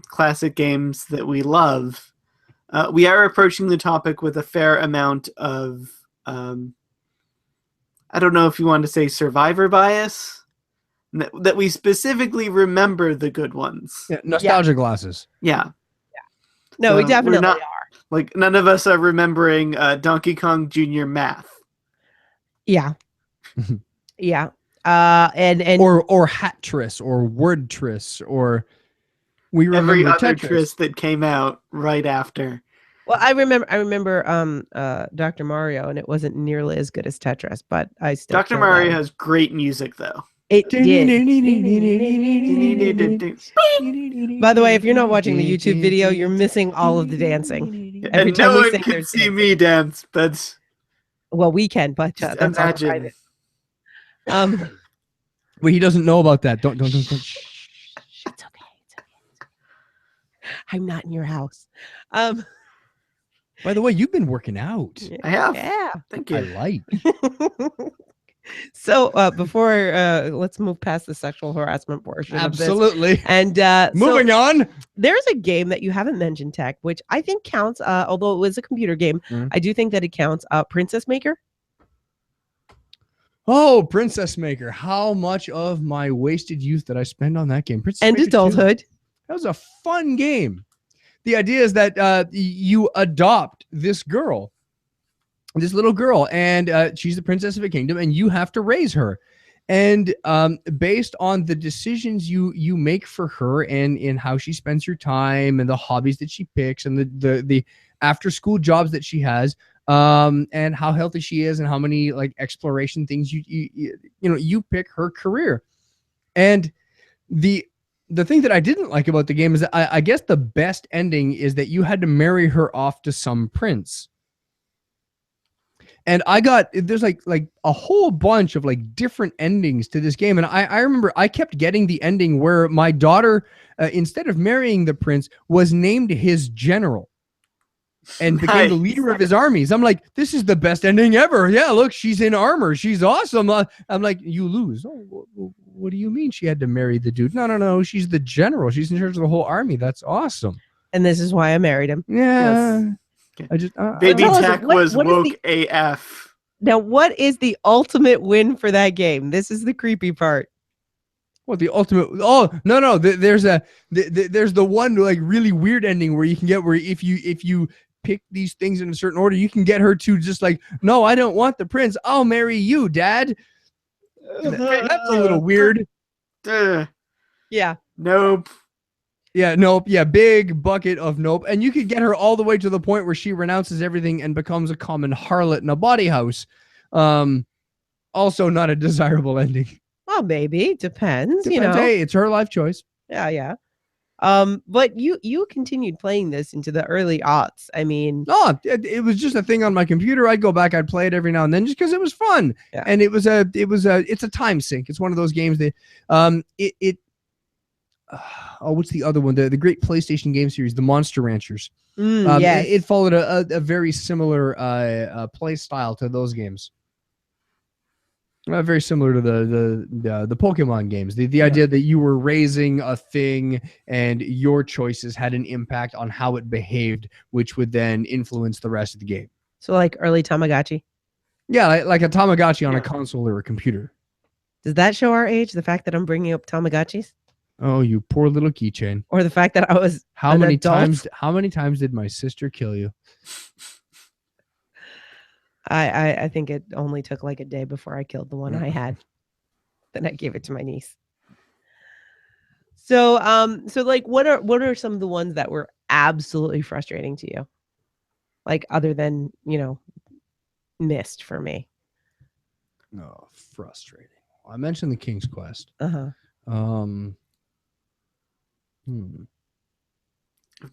classic games that we love, we are approaching the topic with a fair amount of I don't know if you want to say survivor bias, that we specifically remember the good ones. Yeah, nostalgia glasses. Yeah. No, we So definitely we're not, are. like, none of us are remembering Donkey Kong Jr. math. Yeah. Yeah. And or Hatris or Wordtris or we remember Every other Tetris. Tris that came out right after. well, I remember Dr. Mario, and it wasn't nearly as good as Tetris, but I still Dr. killed Mario that. has great music, though. It did. By the way, if you're not watching the YouTube video, you're missing all of the dancing. Every And time no we one sing, can there's see dancing. me dance. That's Well, we can, but just that's all imagine. private. Well, he doesn't know about that. Don't. It's okay. It's okay. I'm not in your house. By the way, you've been working out. I have. Yeah. Thank I you. like. So before let's move past the sexual harassment portion of this. Absolutely. And Moving on. There's a game that you haven't mentioned, Tech, which I think counts. Although it was a computer game, I do think that it counts. Princess Maker. Oh, Princess Maker. How much of my wasted youth did I spend on that game? Princess And Maker 2. adulthood. That was a fun game. The idea is that you adopt this girl, this little girl, and she's the princess of a kingdom, and you have to raise her. And based on the decisions you make for her and in how she spends her time and the hobbies that she picks and the after school jobs that she has, and how healthy she is and how many like exploration things you pick her career. And the thing that I didn't like about the game is that I guess the best ending is that you had to marry her off to some prince. And there's like a whole bunch of like different endings to this game. And I remember I kept getting the ending where my daughter, instead of marrying the prince, was named his general and became the leader of his armies. I'm like, this is the best ending ever. Yeah, look, she's in armor. She's awesome. I'm like, you lose. Oh, what do you mean she had to marry the dude? No. She's the general. She's in charge of the whole army. That's awesome. And this is why I married him. Yeah. Yes. I just Baby Tech was what woke AF. Now, what is the ultimate win for that game? This is the creepy part. What the ultimate? Oh no! There's the one like really weird ending where you can get where if you pick these things in a certain order, you can get her to just like, no, I don't want the prince. I'll marry you, Dad. That's a little weird. Yeah. Nope. Yeah, nope. Yeah, big bucket of nope. And you could get her all the way to the point where she renounces everything and becomes a common harlot in a body house. Also not a desirable ending. Well, maybe. Depends. Hey, it's her life choice. Yeah. But you continued playing this into the early aughts. I mean, no, it was just a thing on my computer. I'd go back, I'd play it every now and then just because it was fun. Yeah. And it's a time sink. It's one of those games that what's the other one? The great PlayStation game series, the Monster Ranchers. Yes. It followed a very similar play style to those games. Very similar to the Pokemon games. The idea that you were raising a thing and your choices had an impact on how it behaved, which would then influence the rest of the game. So like early Tamagotchi? Yeah, like a Tamagotchi on a console or a computer. Does that show our age, the fact that I'm bringing up Tamagotchis? Oh, you poor little keychain. Or the fact that I was How many times did my sister kill you? I think it only took like a day before I killed the one I had. Then I gave it to my niece. So like what are some of the ones that were absolutely frustrating to you? Like other than, missed for me. Oh, frustrating. I mentioned the King's Quest. Uh-huh. I've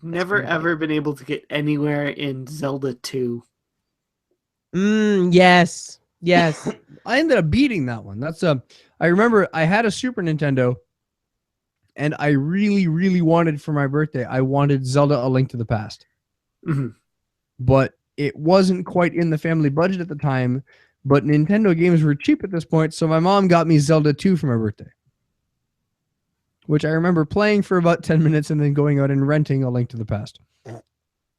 never ever been able to get anywhere in Zelda 2. Yes. I ended up beating that one. I remember I had a Super Nintendo and I really, really wanted for my birthday, I wanted Zelda A Link to the Past. Mm-hmm. but it wasn't quite in the family budget at the time. But Nintendo games were cheap at this point, so my mom got me Zelda 2 for my birthday, which I remember playing for about 10 minutes and then going out and renting A Link to the Past.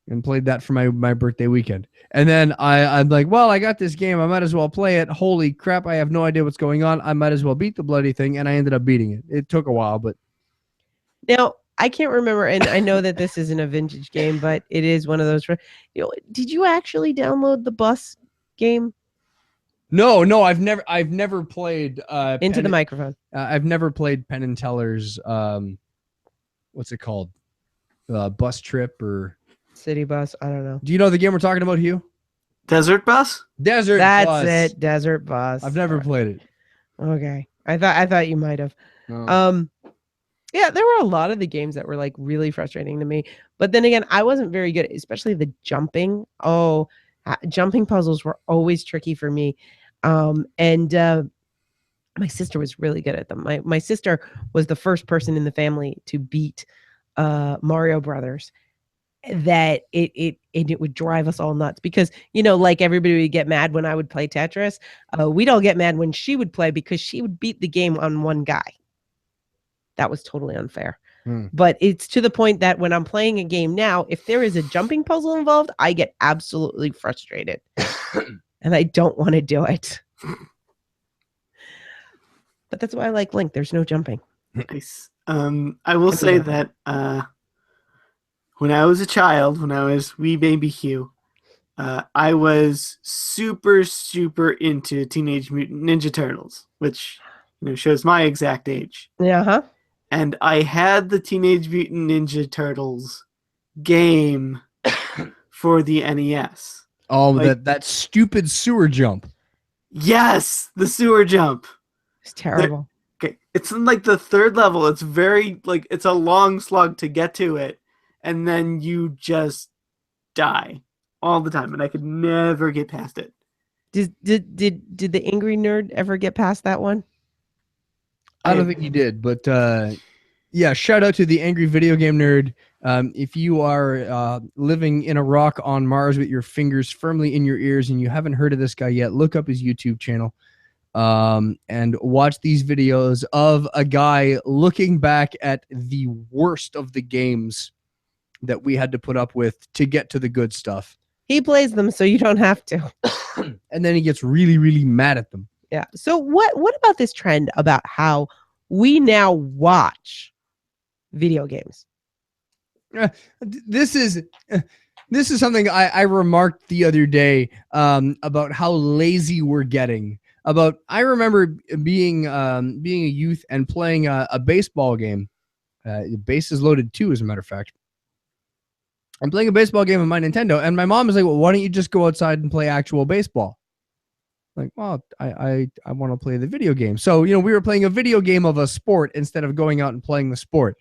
And played that for my birthday weekend. And then I'm like, well, I got this game. I might as well play it. Holy crap, I have no idea what's going on. I might as well beat the bloody thing. And I ended up beating it. It took a while, but... Now, I can't remember, and I know that this isn't a vintage game, but it is one of those... did you actually download the bus game? No, I've never played... Into the microphone. I've never played Penn and Teller's... what's it called? Bus Trip or... City Bus, I don't know. Do you know the game we're talking about, Hugh? Desert Bus? Desert That's Bus. it, Desert Bus. I've never played it. Okay. I thought you might have. Oh. Yeah, there were a lot of the games that were like really frustrating to me. But then again, I wasn't very good, especially the jumping. Jumping puzzles were always tricky for me. And my sister was really good at them. My sister was the first person in the family to beat Mario Brothers. That it would drive us all nuts because, like everybody would get mad when I would play Tetris. We'd all get mad when she would play because she would beat the game on one guy. That was totally unfair. But it's to the point that when I'm playing a game now, if there is a jumping puzzle involved, I get absolutely frustrated and I don't want to do it. But that's why I like Link. There's no jumping. Nice. I will say that when I was a child, when I was wee baby Hugh, I was super, super into Teenage Mutant Ninja Turtles, which shows my exact age. Yeah. And I had the Teenage Mutant Ninja Turtles game for the NES. Oh, that stupid sewer jump. Yes, the sewer jump. It's terrible. Okay, it's in like the third level. It's very it's a long slog to get to it. And then you just die all the time, and I could never get past it. Did the angry nerd ever get past that one? I don't think he did, but yeah, shout out to the angry video game nerd. If you are living in a rock on Mars with your fingers firmly in your ears and you haven't heard of this guy yet, look up his YouTube channel and watch these videos of a guy looking back at the worst of the games that we had to put up with to get to the good stuff. He plays them so you don't have to. And then he gets really, really mad at them. Yeah. So what about this trend about how we now watch video games? This is something I remarked the other day about how lazy we're getting. I remember being a youth and playing a baseball game. Bases Loaded 2, as a matter of fact. I'm playing a baseball game on my Nintendo, and my mom is like, well, why don't you just go outside and play actual baseball? Like, well, I want to play the video game. So, we were playing a video game of a sport instead of going out and playing the sport.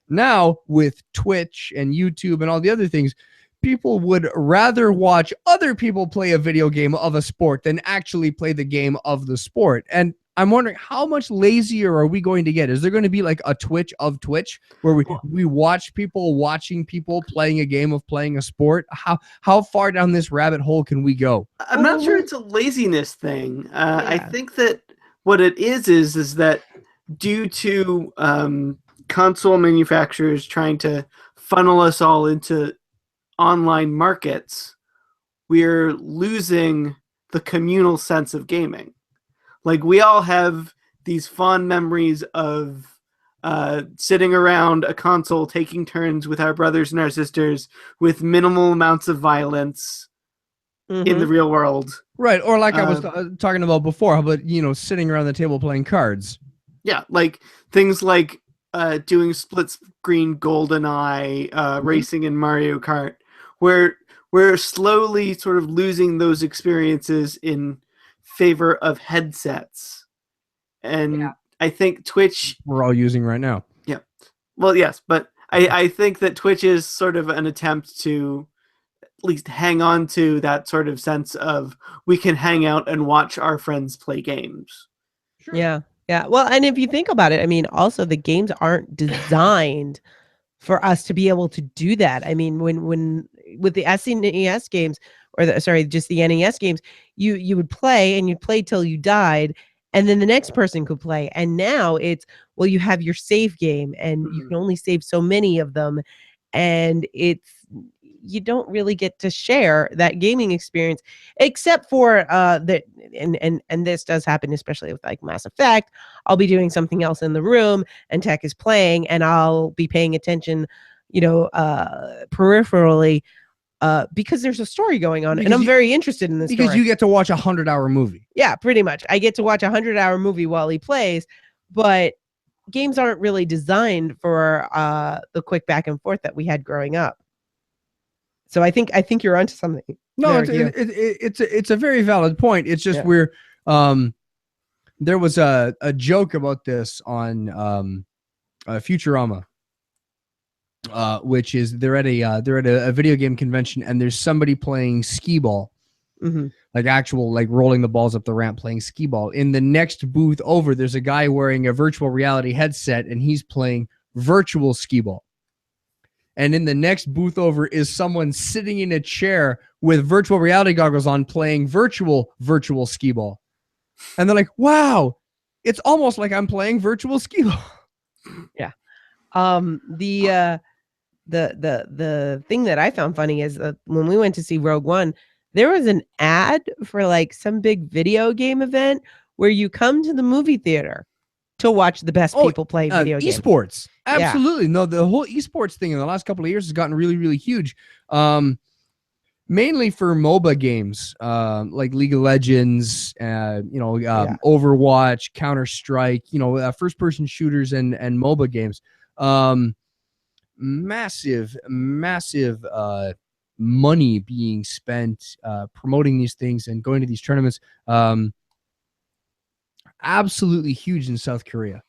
Now, with Twitch and YouTube and all the other things, people would rather watch other people play a video game of a sport than actually play the game of the sport. And I'm wondering, how much lazier are we going to get? Is there going to be like a Twitch of Twitch where we watch people watching people playing a game of playing a sport? How far down this rabbit hole can we go? I'm not sure it's a laziness thing. I think that what it is that due to console manufacturers trying to funnel us all into online markets, we're losing the communal sense of gaming. Like, we all have these fond memories of sitting around a console, taking turns with our brothers and our sisters with minimal amounts of violence in the real world. Right. Or like I was talking about before, how about, sitting around the table playing cards. Yeah. Like things like doing split screen GoldenEye, racing in Mario Kart, where we're slowly sort of losing those experiences in favor of headsets. And I think Twitch... We're all using right now. Yeah. Well, yes, but I think that Twitch is sort of an attempt to at least hang on to that sort of sense of we can hang out and watch our friends play games. Sure. Yeah. Yeah. Well, and if you think about it, I mean, also the games aren't designed for us to be able to do that. I mean, when with the SNES games, or just the NES games, you would play and you'd play till you died, and then the next person could play. And now it's, well, you have your save game, and you can only save so many of them, and you don't really get to share that gaming experience, except for that. And this does happen, especially with like Mass Effect. I'll be doing something else in the room, and Tech is playing, and I'll be paying attention, peripherally, because there's a story going on, and I'm very interested in this because story. you get to watch 100-hour movie. Yeah, pretty much. I get to watch a 100-hour movie while he plays, but games aren't really designed for the quick back and forth that we had growing up. So I think you're onto something. No, it's a very valid point. It's just there was a joke about this on Futurama, which is they're at a video game convention, and there's somebody playing skee ball, like actual, like rolling the balls up the ramp, playing skee ball. In the next booth over, there's a guy wearing a virtual reality headset, and he's playing virtual skee ball. And in the next booth over is someone sitting in a chair with virtual reality goggles on, playing virtual skee ball. And they're like, wow, it's almost like I'm playing virtual skee ball. Yeah. The thing that I found funny is that when we went to see Rogue One, there was an ad for like some big video game event where you come to the movie theater to watch the best people play video games. Esports. Absolutely. Yeah. No, the whole esports thing in the last couple of years has gotten really, really huge. Mainly for MOBA games, like League of Legends, Overwatch, Counter-Strike, first-person shooters and MOBA games. Massive money being spent promoting these things and going to these tournaments. Absolutely huge in South Korea.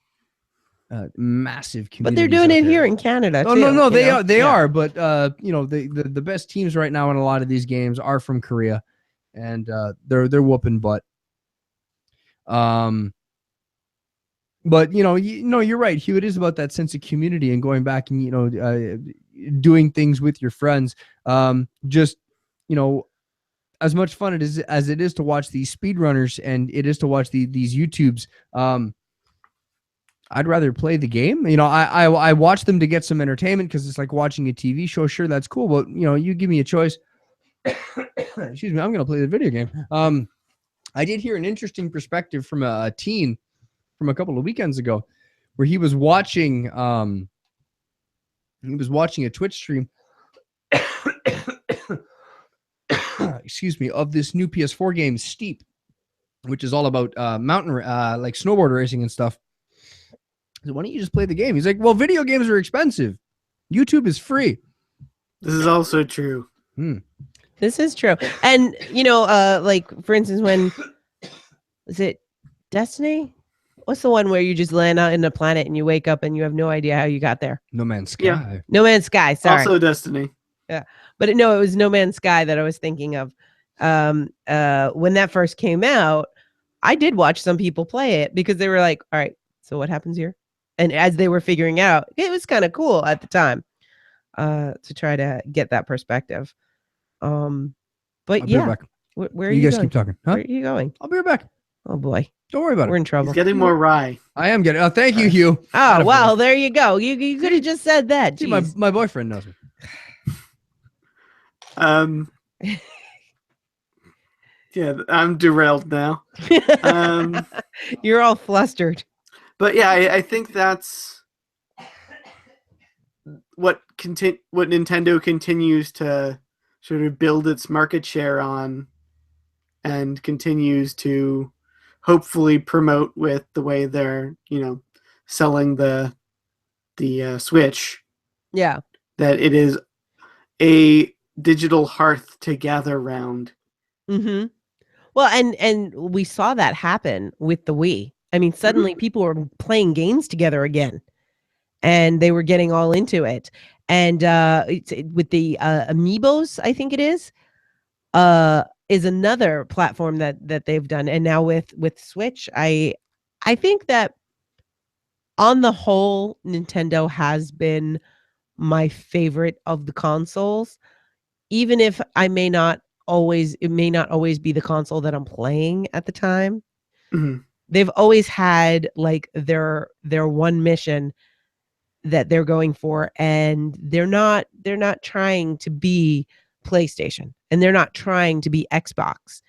Massive community. But they're doing it here in Canada too. No, they are. But the best teams right now in a lot of these games are from Korea, and they're whooping butt. But you're right, Hugh. It is about that sense of community and going back and doing things with your friends. As much fun as it is to watch these speedrunners, and it is to watch these YouTubes. I'd rather play the game. I watch them to get some entertainment because it's like watching a TV show. Sure, that's cool, but you give me a choice. Excuse me, I'm going to play the video game. I did hear an interesting perspective from a teen from a couple of weekends ago, where he was watching a Twitch stream. Excuse me, of this new PS4 game, Steep, which is all about mountain like snowboard racing and stuff. So why don't you just play the game? He's like, well, video games are expensive. YouTube is free. This is also true. This is true. And, like, for instance, when, is it Destiny? What's the one where you just land out in a planet and you wake up and you have no idea how you got there? No Man's Sky. Yeah. No Man's Sky, sorry. Also Destiny. Yeah. But it was No Man's Sky that I was thinking of. When that first came out, I did watch some people play it because they were like, all right, so what happens here? And as they were figuring out, it was kind of cool at the time to try to get that perspective. But I'll be right back. Where are you guys going? keep talking. Huh? Where are you going? I'll be right back. Oh boy, don't worry about it. We're in trouble. He's getting more rye. I am getting. Oh, thank you, Hugh. Oh well, there you go. You could have just said that. See, my boyfriend knows me. Yeah, I'm derailed now. You're all flustered. But yeah, I think that's what Nintendo continues to sort of build its market share on, and continues to hopefully promote with the way they're selling the Switch. Yeah, that it is a digital hearth to gather round. Mm-hmm. Well, and we saw that happen with the Wii. I mean, suddenly people were playing games together again, and they were getting all into it. And with the Amiibos, I think it is another platform that they've done. And now with Switch, I think that on the whole, Nintendo has been my favorite of the consoles. even if it may not always be the console that I'm playing at the time. Mhm. They've always had like their one mission that they're going for, and they're not trying to be PlayStation, and they're not trying to be Xbox.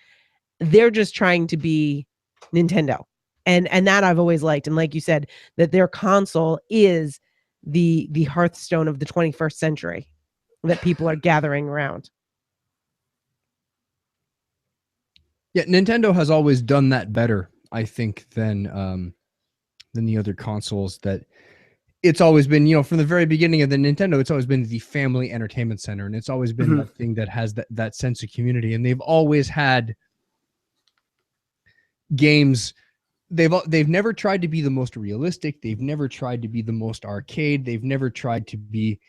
They're just trying to be Nintendo. And that I've always liked. And like you said, that their console is the Hearthstone of the 21st century that people are gathering around. Yeah, Nintendo has always done that better, I think, than the other consoles. That it's always been, from the very beginning of the Nintendo, it's always been the family entertainment center, and it's always been Mhm. that thing that has that sense of community. And they've always had games. They've never tried to be the most realistic. They've never tried to be the most arcade. They've never tried to be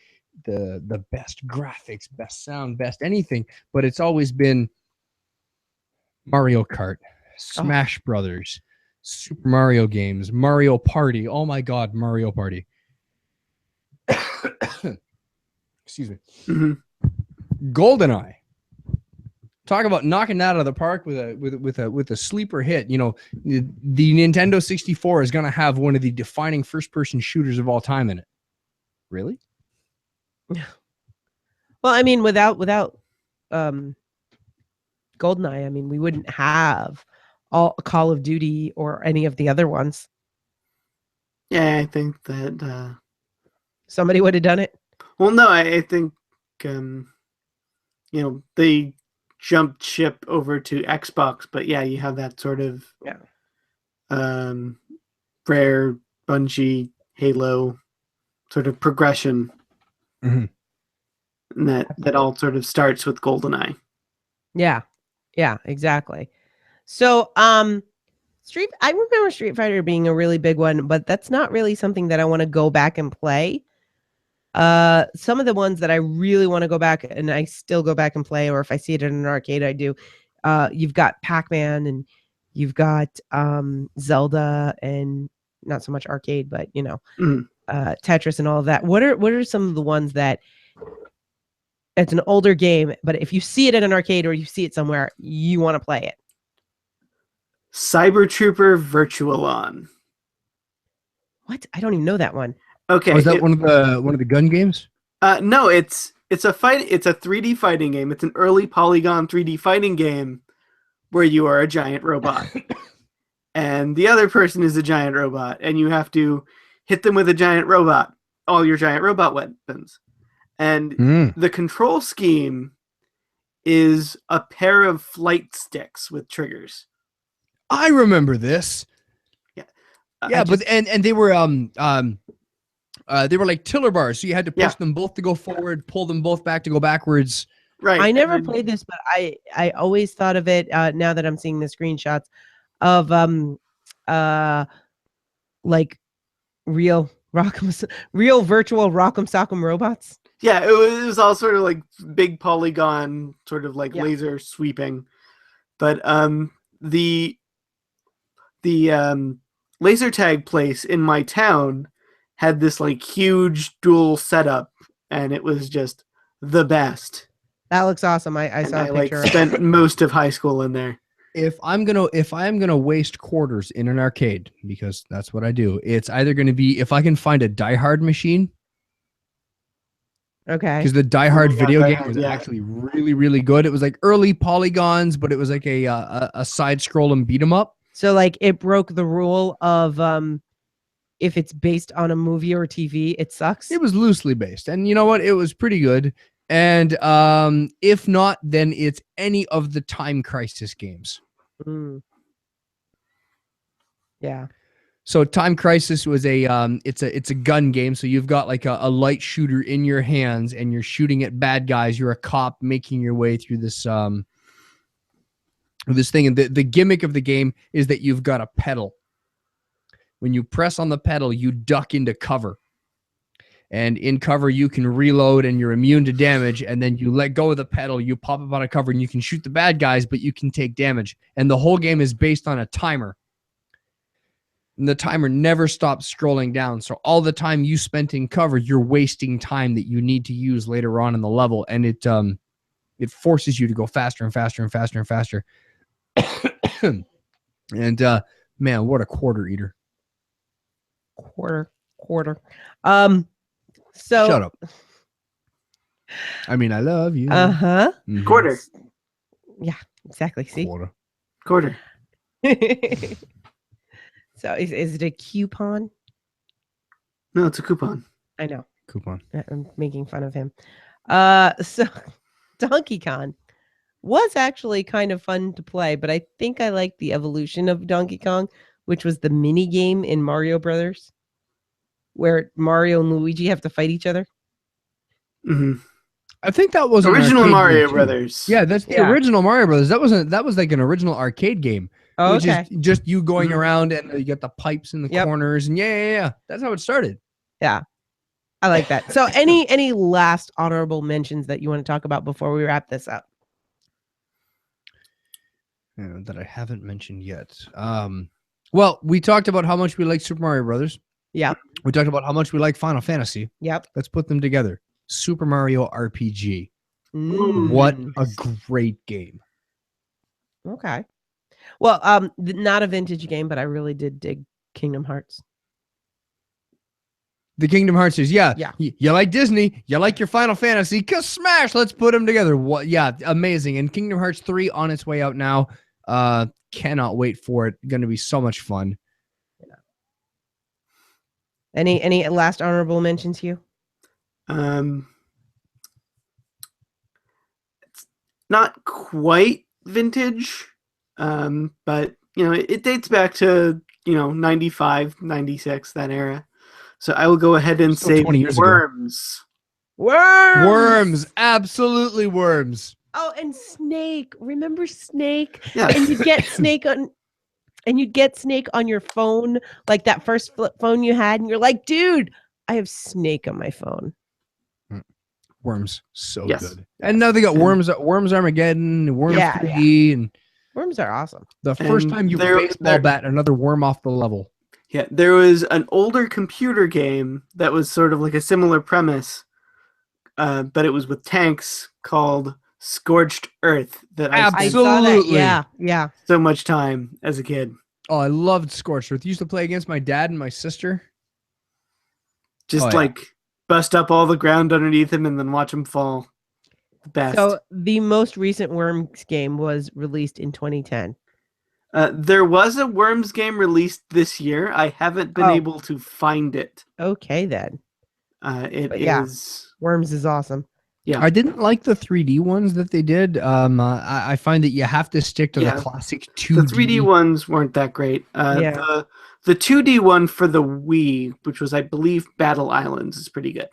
the best graphics, best sound, best anything. But it's always been Mario Kart, Smash Brothers, Super Mario games, Mario Party. Oh my God, Mario Party. Excuse me. Mhm. GoldenEye. Talk about knocking that out of the park with a sleeper hit. The Nintendo 64 is going to have one of the defining first-person shooters of all time in it. Really? Well, I mean, without GoldenEye, I mean, we wouldn't have all Call of Duty or any of the other ones. Yeah, I think that. Somebody would have done it. Well, no, I think they jumped ship over to Xbox, but yeah, you have that sort of Rare, Bungie, Halo sort of progression. Mm-hmm. And that all sort of starts with GoldenEye. Yeah, exactly. So, I remember Street Fighter being a really big one, but that's not really something that I want to go back and play. Some of the ones that I really want to go back and I still go back and play, or if I see it in an arcade, I do. You've got Pac-Man, and you've got Zelda, and not so much arcade, but Tetris and all of that. What are some of the ones that it's an older game, but if you see it in an arcade or you see it somewhere, you want to play it? Cyber Trooper Virtualon. What? I don't even know that one. Okay, is that one of the gun games? No, it's a 3D fighting game. It's an early polygon 3D fighting game where you are a giant robot. And the other person is a giant robot, and you have to hit them with a giant robot, all your giant robot weapons. And the control scheme is a pair of flight sticks with triggers. I remember this. Yeah. But they were like tiller bars, so you had to push them both to go forward, pull them both back to go backwards. Right. I never played this, but I always thought of it now that I'm seeing the screenshots of like real virtual Rock'em Sock'em robots. Yeah, it was all sort of like big polygon, sort of like laser sweeping. But the laser tag place in my town had this like huge dual setup, and it was just the best. That looks awesome. I saw a picture. I spent most of high school in there. If I'm gonna waste quarters in an arcade, because that's what I do, it's either gonna be if I can find a Die Hard machine. Okay. Because the Die Hard video game was actually really, really good. It was like early polygons, but it was like a side scroll and beat 'em up. So like it broke the rule of if it's based on a movie or TV, it sucks. It was loosely based, and you know what? It was pretty good. And if not, then it's any of the Time Crisis games. Yeah. So Time Crisis was it's a gun game. So you've got like a light shooter in your hands, and you're shooting at bad guys. You're a cop making your way through this thing, and the gimmick of the game is that you've got a pedal. When you press on the pedal, you duck into cover. And in cover, you can reload and you're immune to damage. And then you let go of the pedal, you pop up on a cover, and you can shoot the bad guys, but you can take damage. And the whole game is based on a timer. And the timer never stops scrolling down. So all the time you spent in cover, you're wasting time that you need to use later on in the level. And it forces you to go faster and faster and faster and faster. And man, what a quarter eater. Quarter. Shut up. I mean, I love you. Uh-huh. Mhm. Quarter. Yeah, exactly. See? Quarter. So is it a coupon? No, it's a coupon. I know. Coupon. I'm making fun of him. So Donkey Kong was actually kind of fun to play, but I think I like the evolution of Donkey Kong, which was the mini game in Mario Brothers, where Mario and Luigi have to fight each other. Hmm. I think that was an Original arcade Mario game, too. Brothers. Yeah, that's the original Mario Brothers. That was like an original arcade game. Oh, which okay. is just you going Mhm. around and you got the pipes in the Yep. corners and yeah. That's how it started. Yeah. I like that. So any last honorable mentions that you want to talk about before we wrap this up? That I haven't mentioned yet. Well, we talked about how much we like Super Mario Brothers. Yep. We talked about how much we like Final Fantasy. Yep. Let's put them together. Super Mario RPG. Mm. What a great game. Okay. Well, not a vintage game, but I really did dig Kingdom Hearts. The Kingdom Hearts is, yeah. Yeah. You like Disney, you like your Final Fantasy, cause smash, let's put them together. What? Yeah, amazing. And Kingdom Hearts 3 on its way out now. Cannot wait for it. Going to be so much fun. Yeah. Any last honorable mentions, Hugh? It's not quite vintage, but it dates back to 95, 96, that era. So I will go ahead and Still say 20 years ago. Worms. Worms, absolutely worms. Oh, and Snake. Remember Snake? Yeah. And you'd get Snake on your phone, like that first flip phone you had, and you're like, dude, I have Snake on my phone. Worms, so Yes. good. And now they got Worms Armageddon, Worms 3, and Worms are awesome. the first And time you they're- baseball bat another worm off the level. Yeah, there was an older computer game that was sort of like a similar premise, but it was with tanks, called Scorched Earth, that I I spent saw that. Absolutely. Yeah. so much time as a kid. Oh, I loved Scorched Earth. Used to play against my dad and my sister. Just Oh, yeah. like bust up all the ground underneath him and then watch him fall. The best. So the most recent Worms game was released in 2010. There was a Worms game released this year. I haven't been Oh. able to find it. Okay, then. It But yeah. is. Worms is awesome. Yeah. I didn't like the 3D ones that they did. I find that you have to stick to Yeah. the classic 2D. The 3D ones weren't that great. Yeah. The 2D one for the Wii, which was, I believe, Battle Islands, is pretty good.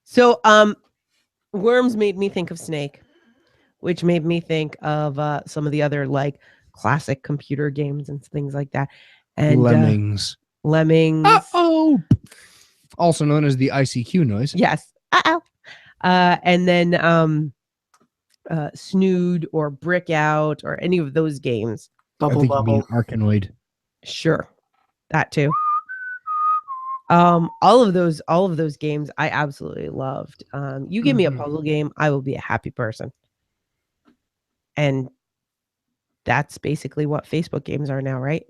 So, Worms made me think of Snake, which made me think of some of the other like classic computer games and things like that. And Lemmings. Lemmings. Uh-oh. Also known as the ICQ noise. Yes. And then Snood or Brick Out or any of those games. I Bubble think you mean Bubble. Arkanoid. Sure. That too. All of those games I absolutely loved. You give me a Mhm. puzzle game, I will be a happy person. And that's basically what Facebook games are now, right?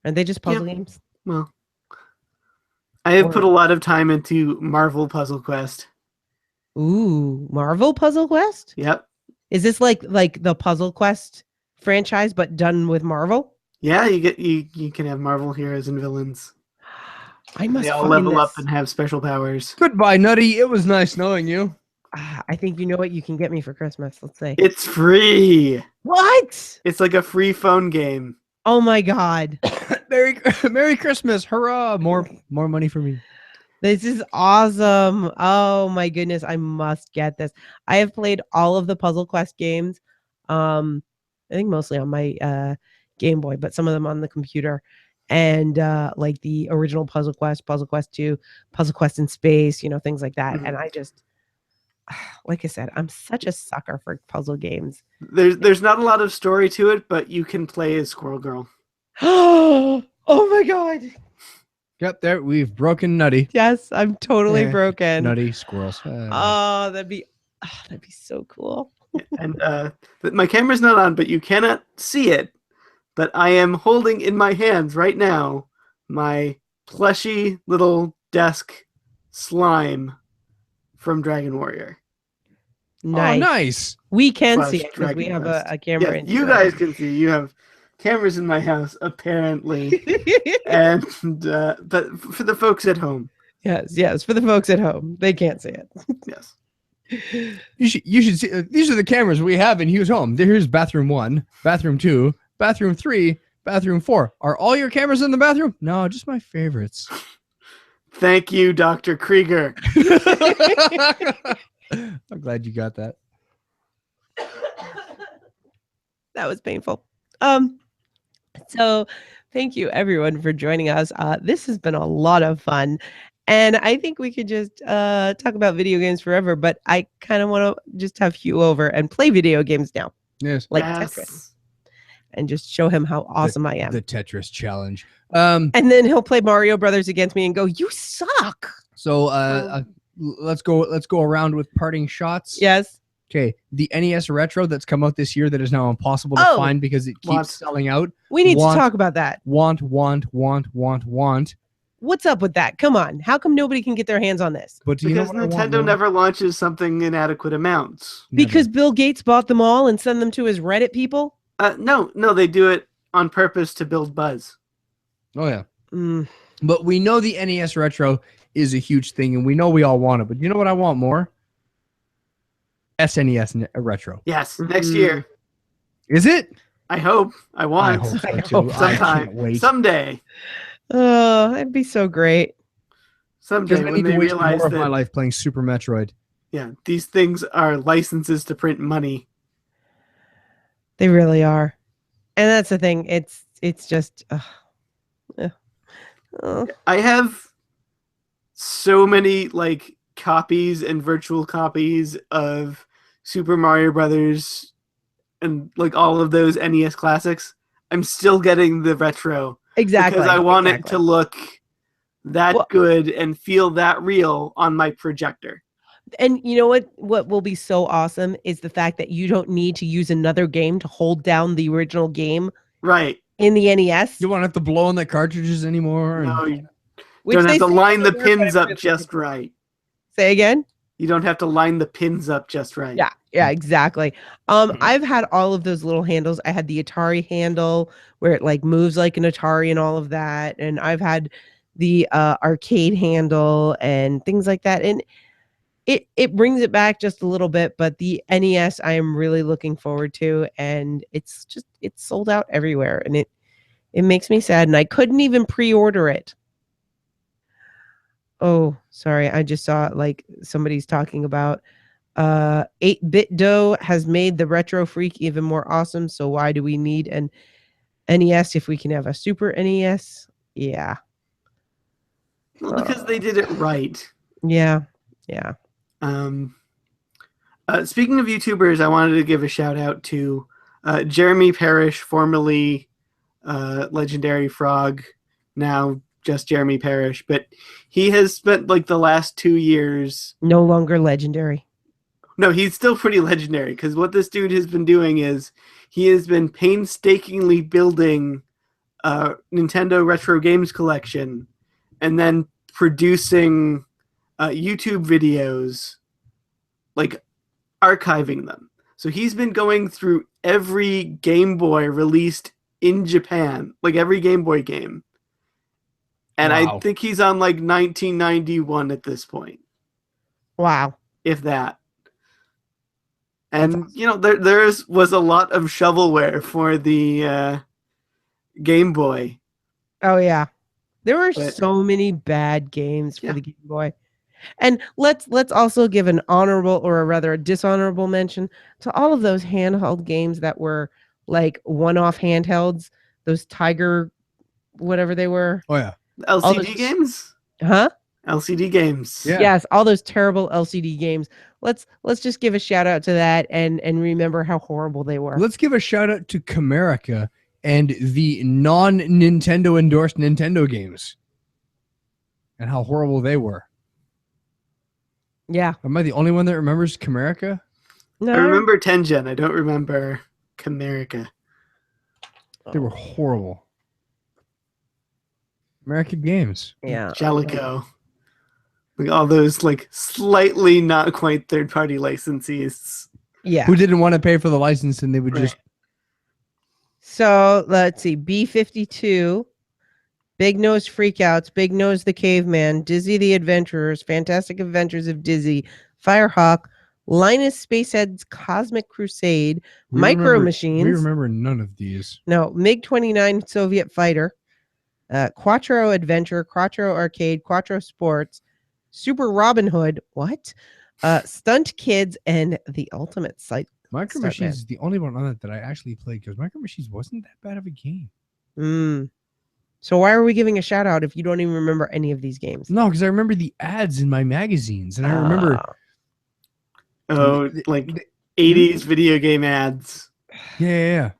Aren't they just puzzle games? Well, I have put a lot of time into Marvel Puzzle Quest. Ooh, Marvel Puzzle Quest? Yep. Is this like the Puzzle Quest franchise but done with Marvel? Yeah, you can have Marvel heroes and villains. I must They all find level up this. and have special powers. Goodbye, Nutty. It was nice knowing you. I think you know what you can get me for Christmas. Let's see. It's free. What? It's like a free phone game. Oh my god. Merry Christmas. Hurrah. More money for me. This is awesome. Oh my goodness. I must get this. I have played all of the Puzzle Quest games. I think mostly on my Game Boy, but some of them on the computer. And like the original Puzzle Quest 2, Puzzle Quest in Space, things like that. Mhm. And I just, like I said, I'm such a sucker for puzzle games. There's not a lot of story to it, but you can play as Squirrel Girl. Oh my god. Yep, there. We've broken Nutty. Yes, I'm totally Yeah, broken. Nutty squirrels. Oh, that'd be Oh, that'd be so cool. And my camera's not on, but you cannot see it. But I am holding in my hands right now my plushy little desk slime from Dragon Warrior. Nice. Oh, nice. We can Slash see it because we Dragon have Quest. a camera. Yeah, in you Dragon. guys can see. You have cameras in my house, apparently. And but for the folks at home, yes. For the folks at home, they can't see it. yes. You should see. These are the cameras we have in Hugh's home. Here's bathroom 1, bathroom 2, bathroom 3, bathroom 4. Are all your cameras in the bathroom? No, just my favorites. Thank you, Dr. Krieger. I'm glad you got that. That was painful. So thank you everyone for joining us. This has been a lot of fun. And I think we could just talk about video games forever, but I kind of want to just have Hugh over and play video games now, Yes. like Yes. Tetris, and just show him how awesome I am. The Tetris challenge. And then he'll play Mario Brothers against me and go, "You suck." So let's go around with parting shots. Yes. Okay. The NES Retro that's come out this year that is now impossible to Oh. find because it Want. keeps selling out. We need Want. to talk about that. Want. What's up with that? Come on. How come nobody can get their hands on this? But do you know Because what I want Nintendo more? never launches something in adequate amounts. Never. Because Bill Gates bought them all and sent them to his Reddit people? No, they do it on purpose to build buzz. Oh yeah. Mm. But we know the NES Retro is a huge thing, and we know we all want it. But you know what I want more? SNES Retro. Yes, next year. Is it? I hope. I want. I hope so I too. hope I Sometime. can't wait. Someday. Oh, that'd be so great. Someday Because I when need they to waste realize more of my that life playing Super Metroid. these things are licenses to print money. They really are. And that's the thing. It's just I have so many like copies and virtual copies of Super Mario Brothers and like all of those NES classics. I'm still getting the retro exactly. because I want it exactly. to look that Well- good and feel that real on my projector. And you know what will be so awesome is the fact that you don't need to use another game to hold down the original game Right. in the NES. You won't have to blow on the cartridges anymore. and- No, you Which don't they have to say line the doesn't work, but pins I'm up really just looking- right. Say again? You don't have to line the pins up just right. Yeah, exactly. I've had all of those little handles. I had the Atari handle where it like moves like an Atari and all of that. And I've had the arcade handle and things like that. And it brings it back just a little bit, but the NES I am really looking forward to, and it's sold out everywhere, and it makes me sad, and I couldn't even pre-order it. Oh, sorry, I just saw like somebody's talking about 8-bit dough has made the retro freak even more awesome, so why do we need an NES if we can have a Super NES? Yeah. Well, because they did it right. Yeah. Speaking of YouTubers, I wanted to give a shout out to Jeremy Parrish, formerly Legendary Frog, now just Jeremy Parrish, but he has spent like the last 2 years. No longer legendary. No, he's still pretty legendary because what this dude has been doing is he has been painstakingly building a Nintendo retro games collection and then producing YouTube videos, like archiving them. So he's been going through every Game Boy released in Japan, like every Game Boy game. And Wow. I think he's on like 1991 at this point, Wow. if that. And you know, there was a lot of shovelware for the Game Boy. Oh yeah. There were But- so many bad games for Yeah. the Game Boy. And let's also give an honorable, or a rather a dishonorable mention to all of those handheld games that were like one-off handhelds, those Tiger whatever they were. Oh yeah. LCD those- games? Huh? LCD games. Yeah. Yes, all those terrible LCD games. Let's just give a shout out to that and remember how horrible they were. Let's give a shout out to Camerica and the non-Nintendo endorsed Nintendo games and how horrible they were. Yeah. Am I the only one that remembers Comerica? No. I remember Tengen. I don't remember Comerica. They were horrible. American Games. Yeah. Jalico. Like all those like slightly not quite third-party licensees. Yeah. Who didn't want to pay for the license and they would just So let's see. B-52, Big Nose Freakouts, Big Nose the Caveman, Dizzy the Adventurers, Fantastic Adventures of Dizzy, Firehawk, Linus Spacehead's Cosmic Crusade, Micro Machines. We remember none of these. No, MiG-29 Soviet Fighter, Quattro Adventure, Quattro Arcade, Quattro Sports, Super Robin Hood, what? Stunt Kids, and the Ultimate Sight. Micro Stuntman. Machines is the only one on it that I actually played because Micro Machines wasn't that bad of a game. So why are we giving a shout out if you don't even remember any of these games? No, because I remember the ads in my magazines, and I remember Like 80s video game ads. yeah.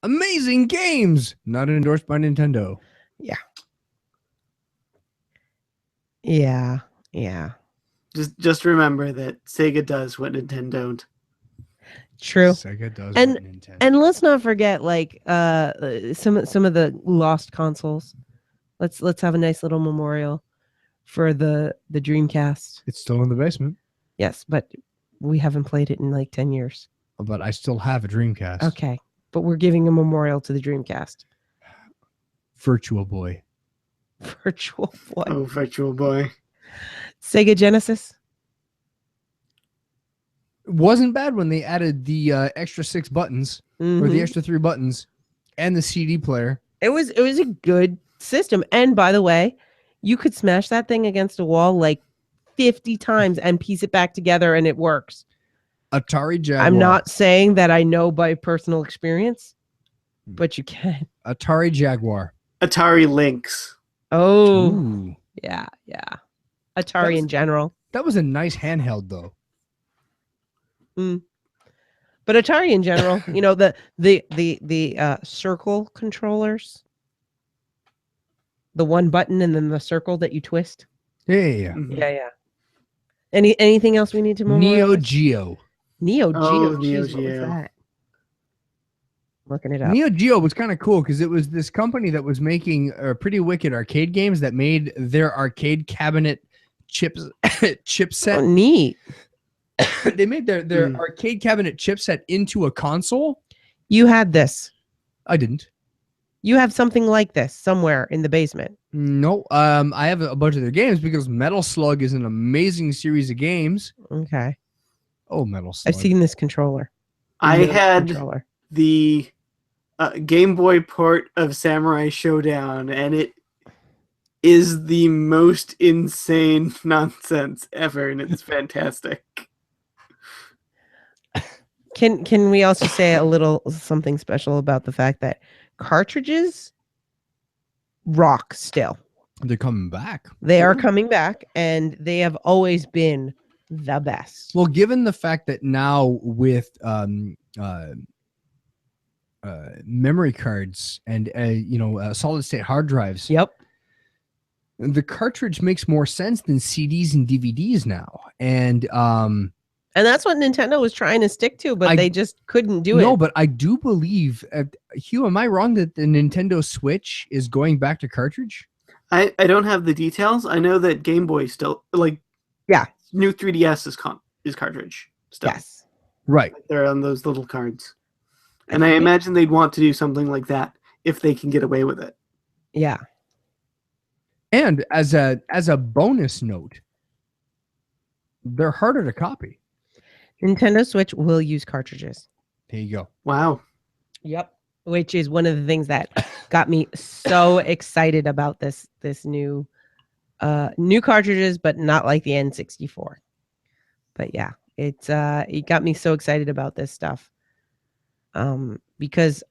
Amazing games, not endorsed by Nintendo. Yeah. Just remember that Sega does what Nintendo don't. True. Sega does And- what Nintendo. And let's not forget, like, some of the lost consoles. Let's have a nice little memorial for the Dreamcast. It's still in the basement, Yes, but we haven't played it in like 10 years. but I still have a Dreamcast. Okay, but we're giving a memorial to the Dreamcast. Virtual Boy. Virtual Boy. Oh, Virtual Boy. Sega Genesis. It wasn't bad when they added the extra 6 buttons or Mhm. the extra 3 buttons and the CD player. It was a good system. And by the way, you could smash that thing against a wall like 50 times and piece it back together and it works. Atari Jaguar. I'm not saying that I know by personal experience, but you can. Atari Jaguar. Atari Lynx. Oh, Ooh. yeah. Atari in general. That was a nice handheld though. But Atari in general, you know, the circle controllers, the one button and then the circle that you twist. Yeah. Mhm. Yeah. Anything else we need to Neo memorialize? Geo. Neo Geo. Oh, Jeez, Neo what was Geo. that? Looking it up. Neo Geo was kind of cool because it was this company that was making pretty wicked arcade games that made their arcade cabinet chipset. Oh, neat. They made their arcade cabinet chipset into a console. You had this. I didn't. You have something like this somewhere in the basement. No, I have a bunch of their games because Metal Slug is an amazing series of games. Okay. Oh, Metal Slug. I've seen this controller. I This had controller. the Game Boy port of Samurai Showdown, and it is the most insane nonsense ever, and it's fantastic. Can we also say a little something special about the fact that cartridges rock still? They're coming back. They are coming back and they have always been the best. Well, given the fact that now with memory cards and solid state hard drives, Yep. the cartridge makes more sense than CDs and DVDs now. And And that's what Nintendo was trying to stick to, but they just couldn't do it. no, but I do believe, Hugh, am I wrong that the Nintendo Switch is going back to cartridge? I don't have the details. I know that Game Boy still, like, Yeah. new 3DS is cartridge still. Yes. Right. They're on those little cards. And I imagine they'd want to do something like that if they can get away with it. Yeah. And as a bonus note, they're harder to copy. Nintendo Switch will use cartridges. There you go. Wow. Yep. Which is one of the things that got me so excited about this new cartridges, but not like the N64. But yeah, it got me so excited about this stuff. Because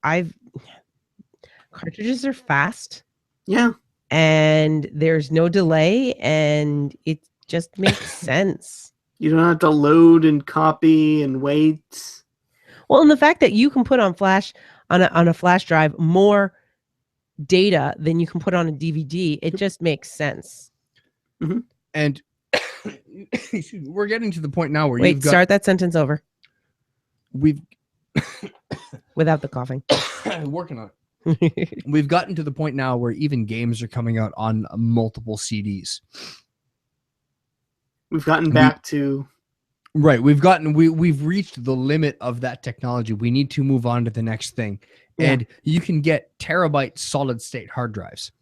cartridges are fast Yeah. and there's no delay and it just makes sense. You don't have to load and copy and wait. Well, and the fact that you can put on a flash drive more data than you can put on a DVD, it just makes sense. And we're getting to the point now where Wait, start that sentence over we've without the coughing. working on it. We've gotten to the point now where even games are coming out on multiple CDs. We've gotten back to right. We've reached the limit of that technology. We need to move on to the next thing. Yeah. And you can get terabyte solid state hard drives.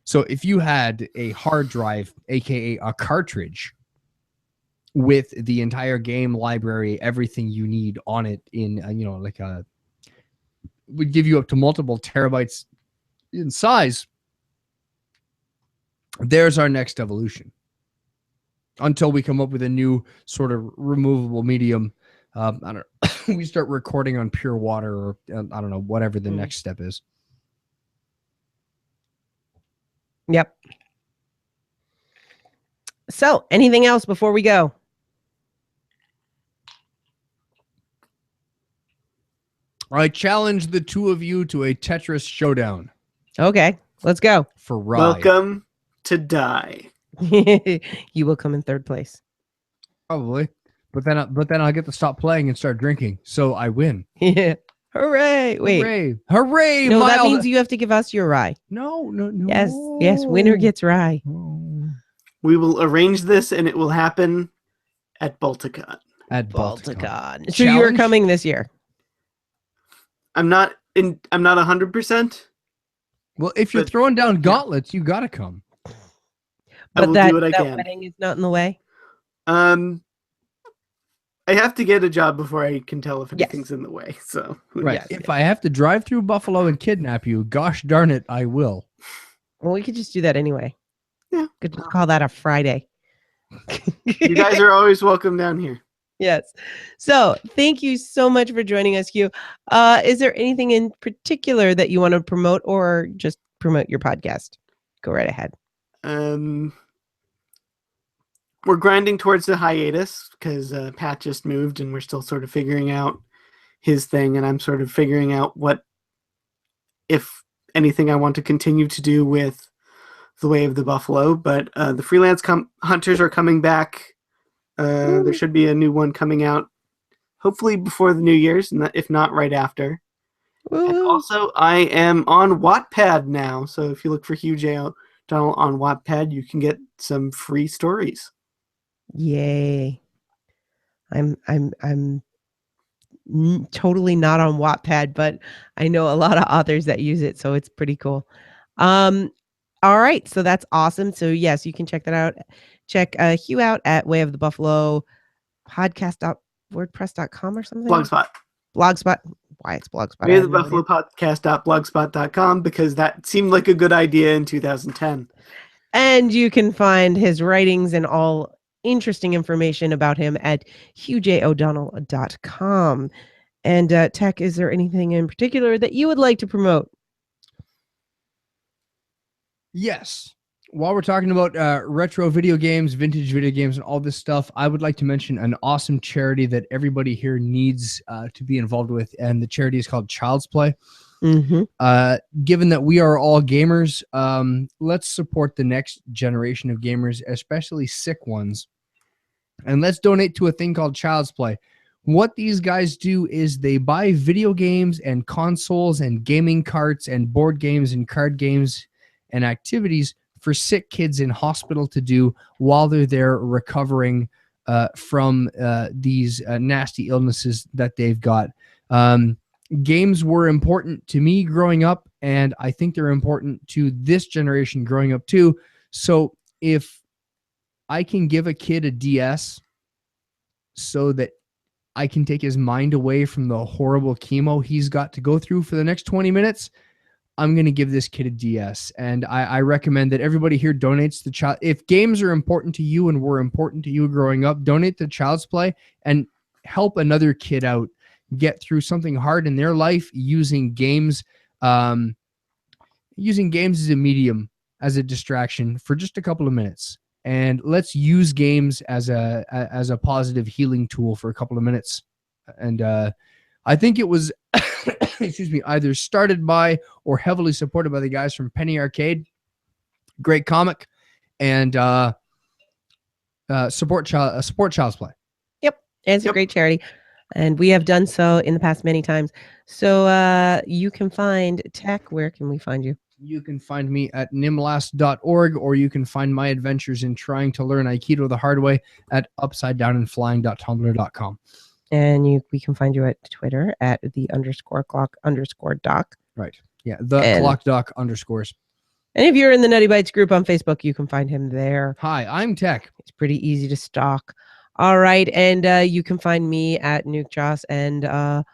So if you had a hard drive, aka a cartridge, with the entire game library, everything you need on it in would give you up to multiple terabytes in size. There's our next evolution. Until we come up with a new sort of removable medium, I don't know. We start recording on pure water, or I don't know, whatever the next step is. Yep. So, anything else before we go? I challenge the two of you to a Tetris showdown. Okay, let's go. For Rye. Welcome to Die. You will come in third place. Probably. But then I'll get to stop playing and start drinking. So I win. Yeah. Hooray. Wait. Hooray. No, that means you have to give us your rye. No. Yes. Winner gets rye. Oh. We will arrange this and it will happen at Balticon. At Balticon. So you are coming this year. I'm not 100%. Well, if you're throwing down gauntlets, you gotta come. I will do what I can. Wedding is not in the way. I have to get a job before I can tell if anything's in the way. So right. If I have to drive through Buffalo and kidnap you, gosh darn it, I will. Well, we could just do that anyway. Yeah. Could just call that a Friday. You guys are always welcome down here. Yes. So thank you so much for joining us, Hugh. Is there anything in particular that you want to promote, or just promote your podcast? Go right ahead. We're grinding towards the hiatus because Pat just moved and we're still sort of figuring out his thing, and I'm sort of figuring out what, if anything, I want to continue to do with the Way of the Buffalo. But the freelance hunters are coming back. There should be a new one coming out hopefully before the New Year's, and if not, right after. And also, I am on Wattpad now, so if you look for Hugh J. O'Donnell on Wattpad, you can get some free stories. Yay! I'm totally not on Wattpad, but I know a lot of authors that use it, so it's pretty cool. All right, so that's awesome. So yes, you can check that out. Check Hugh out at Way of the Buffalo podcast.wordpress.com or something. Blogspot. Why it's Blogspot? Way of the Buffalo podcast.blogspot.com, because that seemed like a good idea in 2010. And you can find his writings and all interesting information about him at hughjodonnell.com. And Tech, is there anything in particular that you would like to promote? Yes. While we're talking about retro video games, vintage video games, and all this stuff, I would like to mention an awesome charity that everybody here needs to be involved with, and the charity is called Child's Play. Mm-hmm. Given that we are all gamers, let's support the next generation of gamers, especially sick ones, and let's donate to a thing called Child's Play. What these guys do is they buy video games and consoles and gaming carts and board games and card games and activities for sick kids in hospital to do while they're there recovering from these nasty illnesses that they've got. Games were important to me growing up, and I think they're important to this generation growing up too. So if I can give a kid a DS so that I can take his mind away from the horrible chemo he's got to go through for the next 20 minutes, I'm going to give this kid a DS. And I recommend that everybody here donates to child. If games are important to you and were important to you growing up, donate to Child's Play and help another kid out get through something hard in their life using games as a medium, as a distraction for just a couple of minutes. And let's use games as a positive healing tool for a couple of minutes. And I think it was excuse me, either started by or heavily supported by the guys from Penny Arcade. Great comic. And support Child's Play. It's a Yep. great charity, and we have done so in the past many times. So you can find Tech. Where can we find you? You can find me at nimlast.org, or you can find my adventures in trying to learn Aikido the hard way at upsidedownandflying.tumblr.com. And we can find you at Twitter at _clock_doc. Right. Yeah. The And- clock doc underscores. And if you're in the Nutty Bites group on Facebook, you can find him there. Hi, I'm Tech. It's pretty easy to stalk. All right. And you can find me at Nuchtchas and on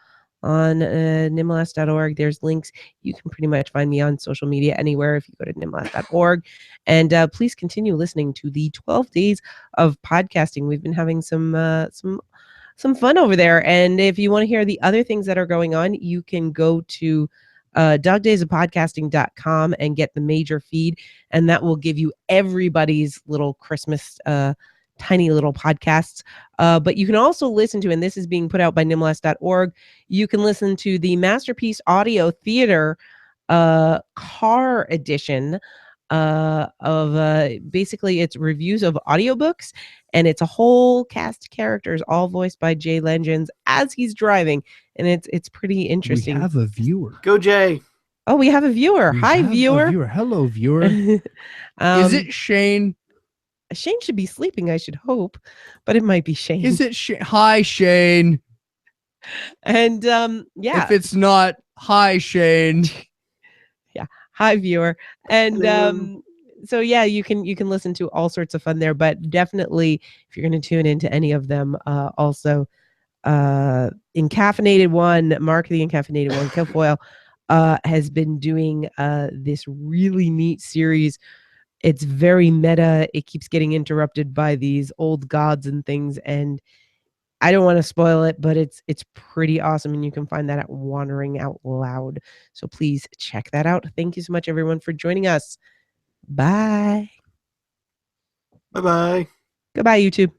nimlast.org. There's links. You can pretty much find me on social media anywhere if you go to nimlast.org. And please continue listening to the 12 days of podcasting. We've been having some fun over there. And if you want to hear the other things that are going on, you can go to dogdaysofpodcasting.com and get the major feed, and that will give you everybody's little Christmas tiny little podcasts. But you can also listen to, and this is being put out by nimlast.org, you can listen to the Masterpiece Audio Theater car edition of basically it's reviews of audiobooks, and it's a whole cast of characters all voiced by Jay Legends as he's driving, and it's pretty interesting. We have a viewer. Go Jay. Oh, we have a viewer. We Hi, have a viewer. Hello, viewer. Is it Shane? Shane should be sleeping, I should hope, but it might be Shane. Is it Shane? Hi, Shane. And yeah. If it's not, hi, Shane. Hi, viewer. And Hello. so yeah, you can listen to all sorts of fun there, but definitely if you're going to tune into any of them, also Encaffeinated One, Mark the Encaffeinated One, Kilfoyle has been doing this really neat series. It's very meta. It keeps getting interrupted by these old gods and things, and I don't want to spoil it, but it's pretty awesome, and you can find that at Wandering Out Loud. So please check that out. Thank you so much, everyone, for joining us. Bye. Bye-bye. Goodbye, YouTube.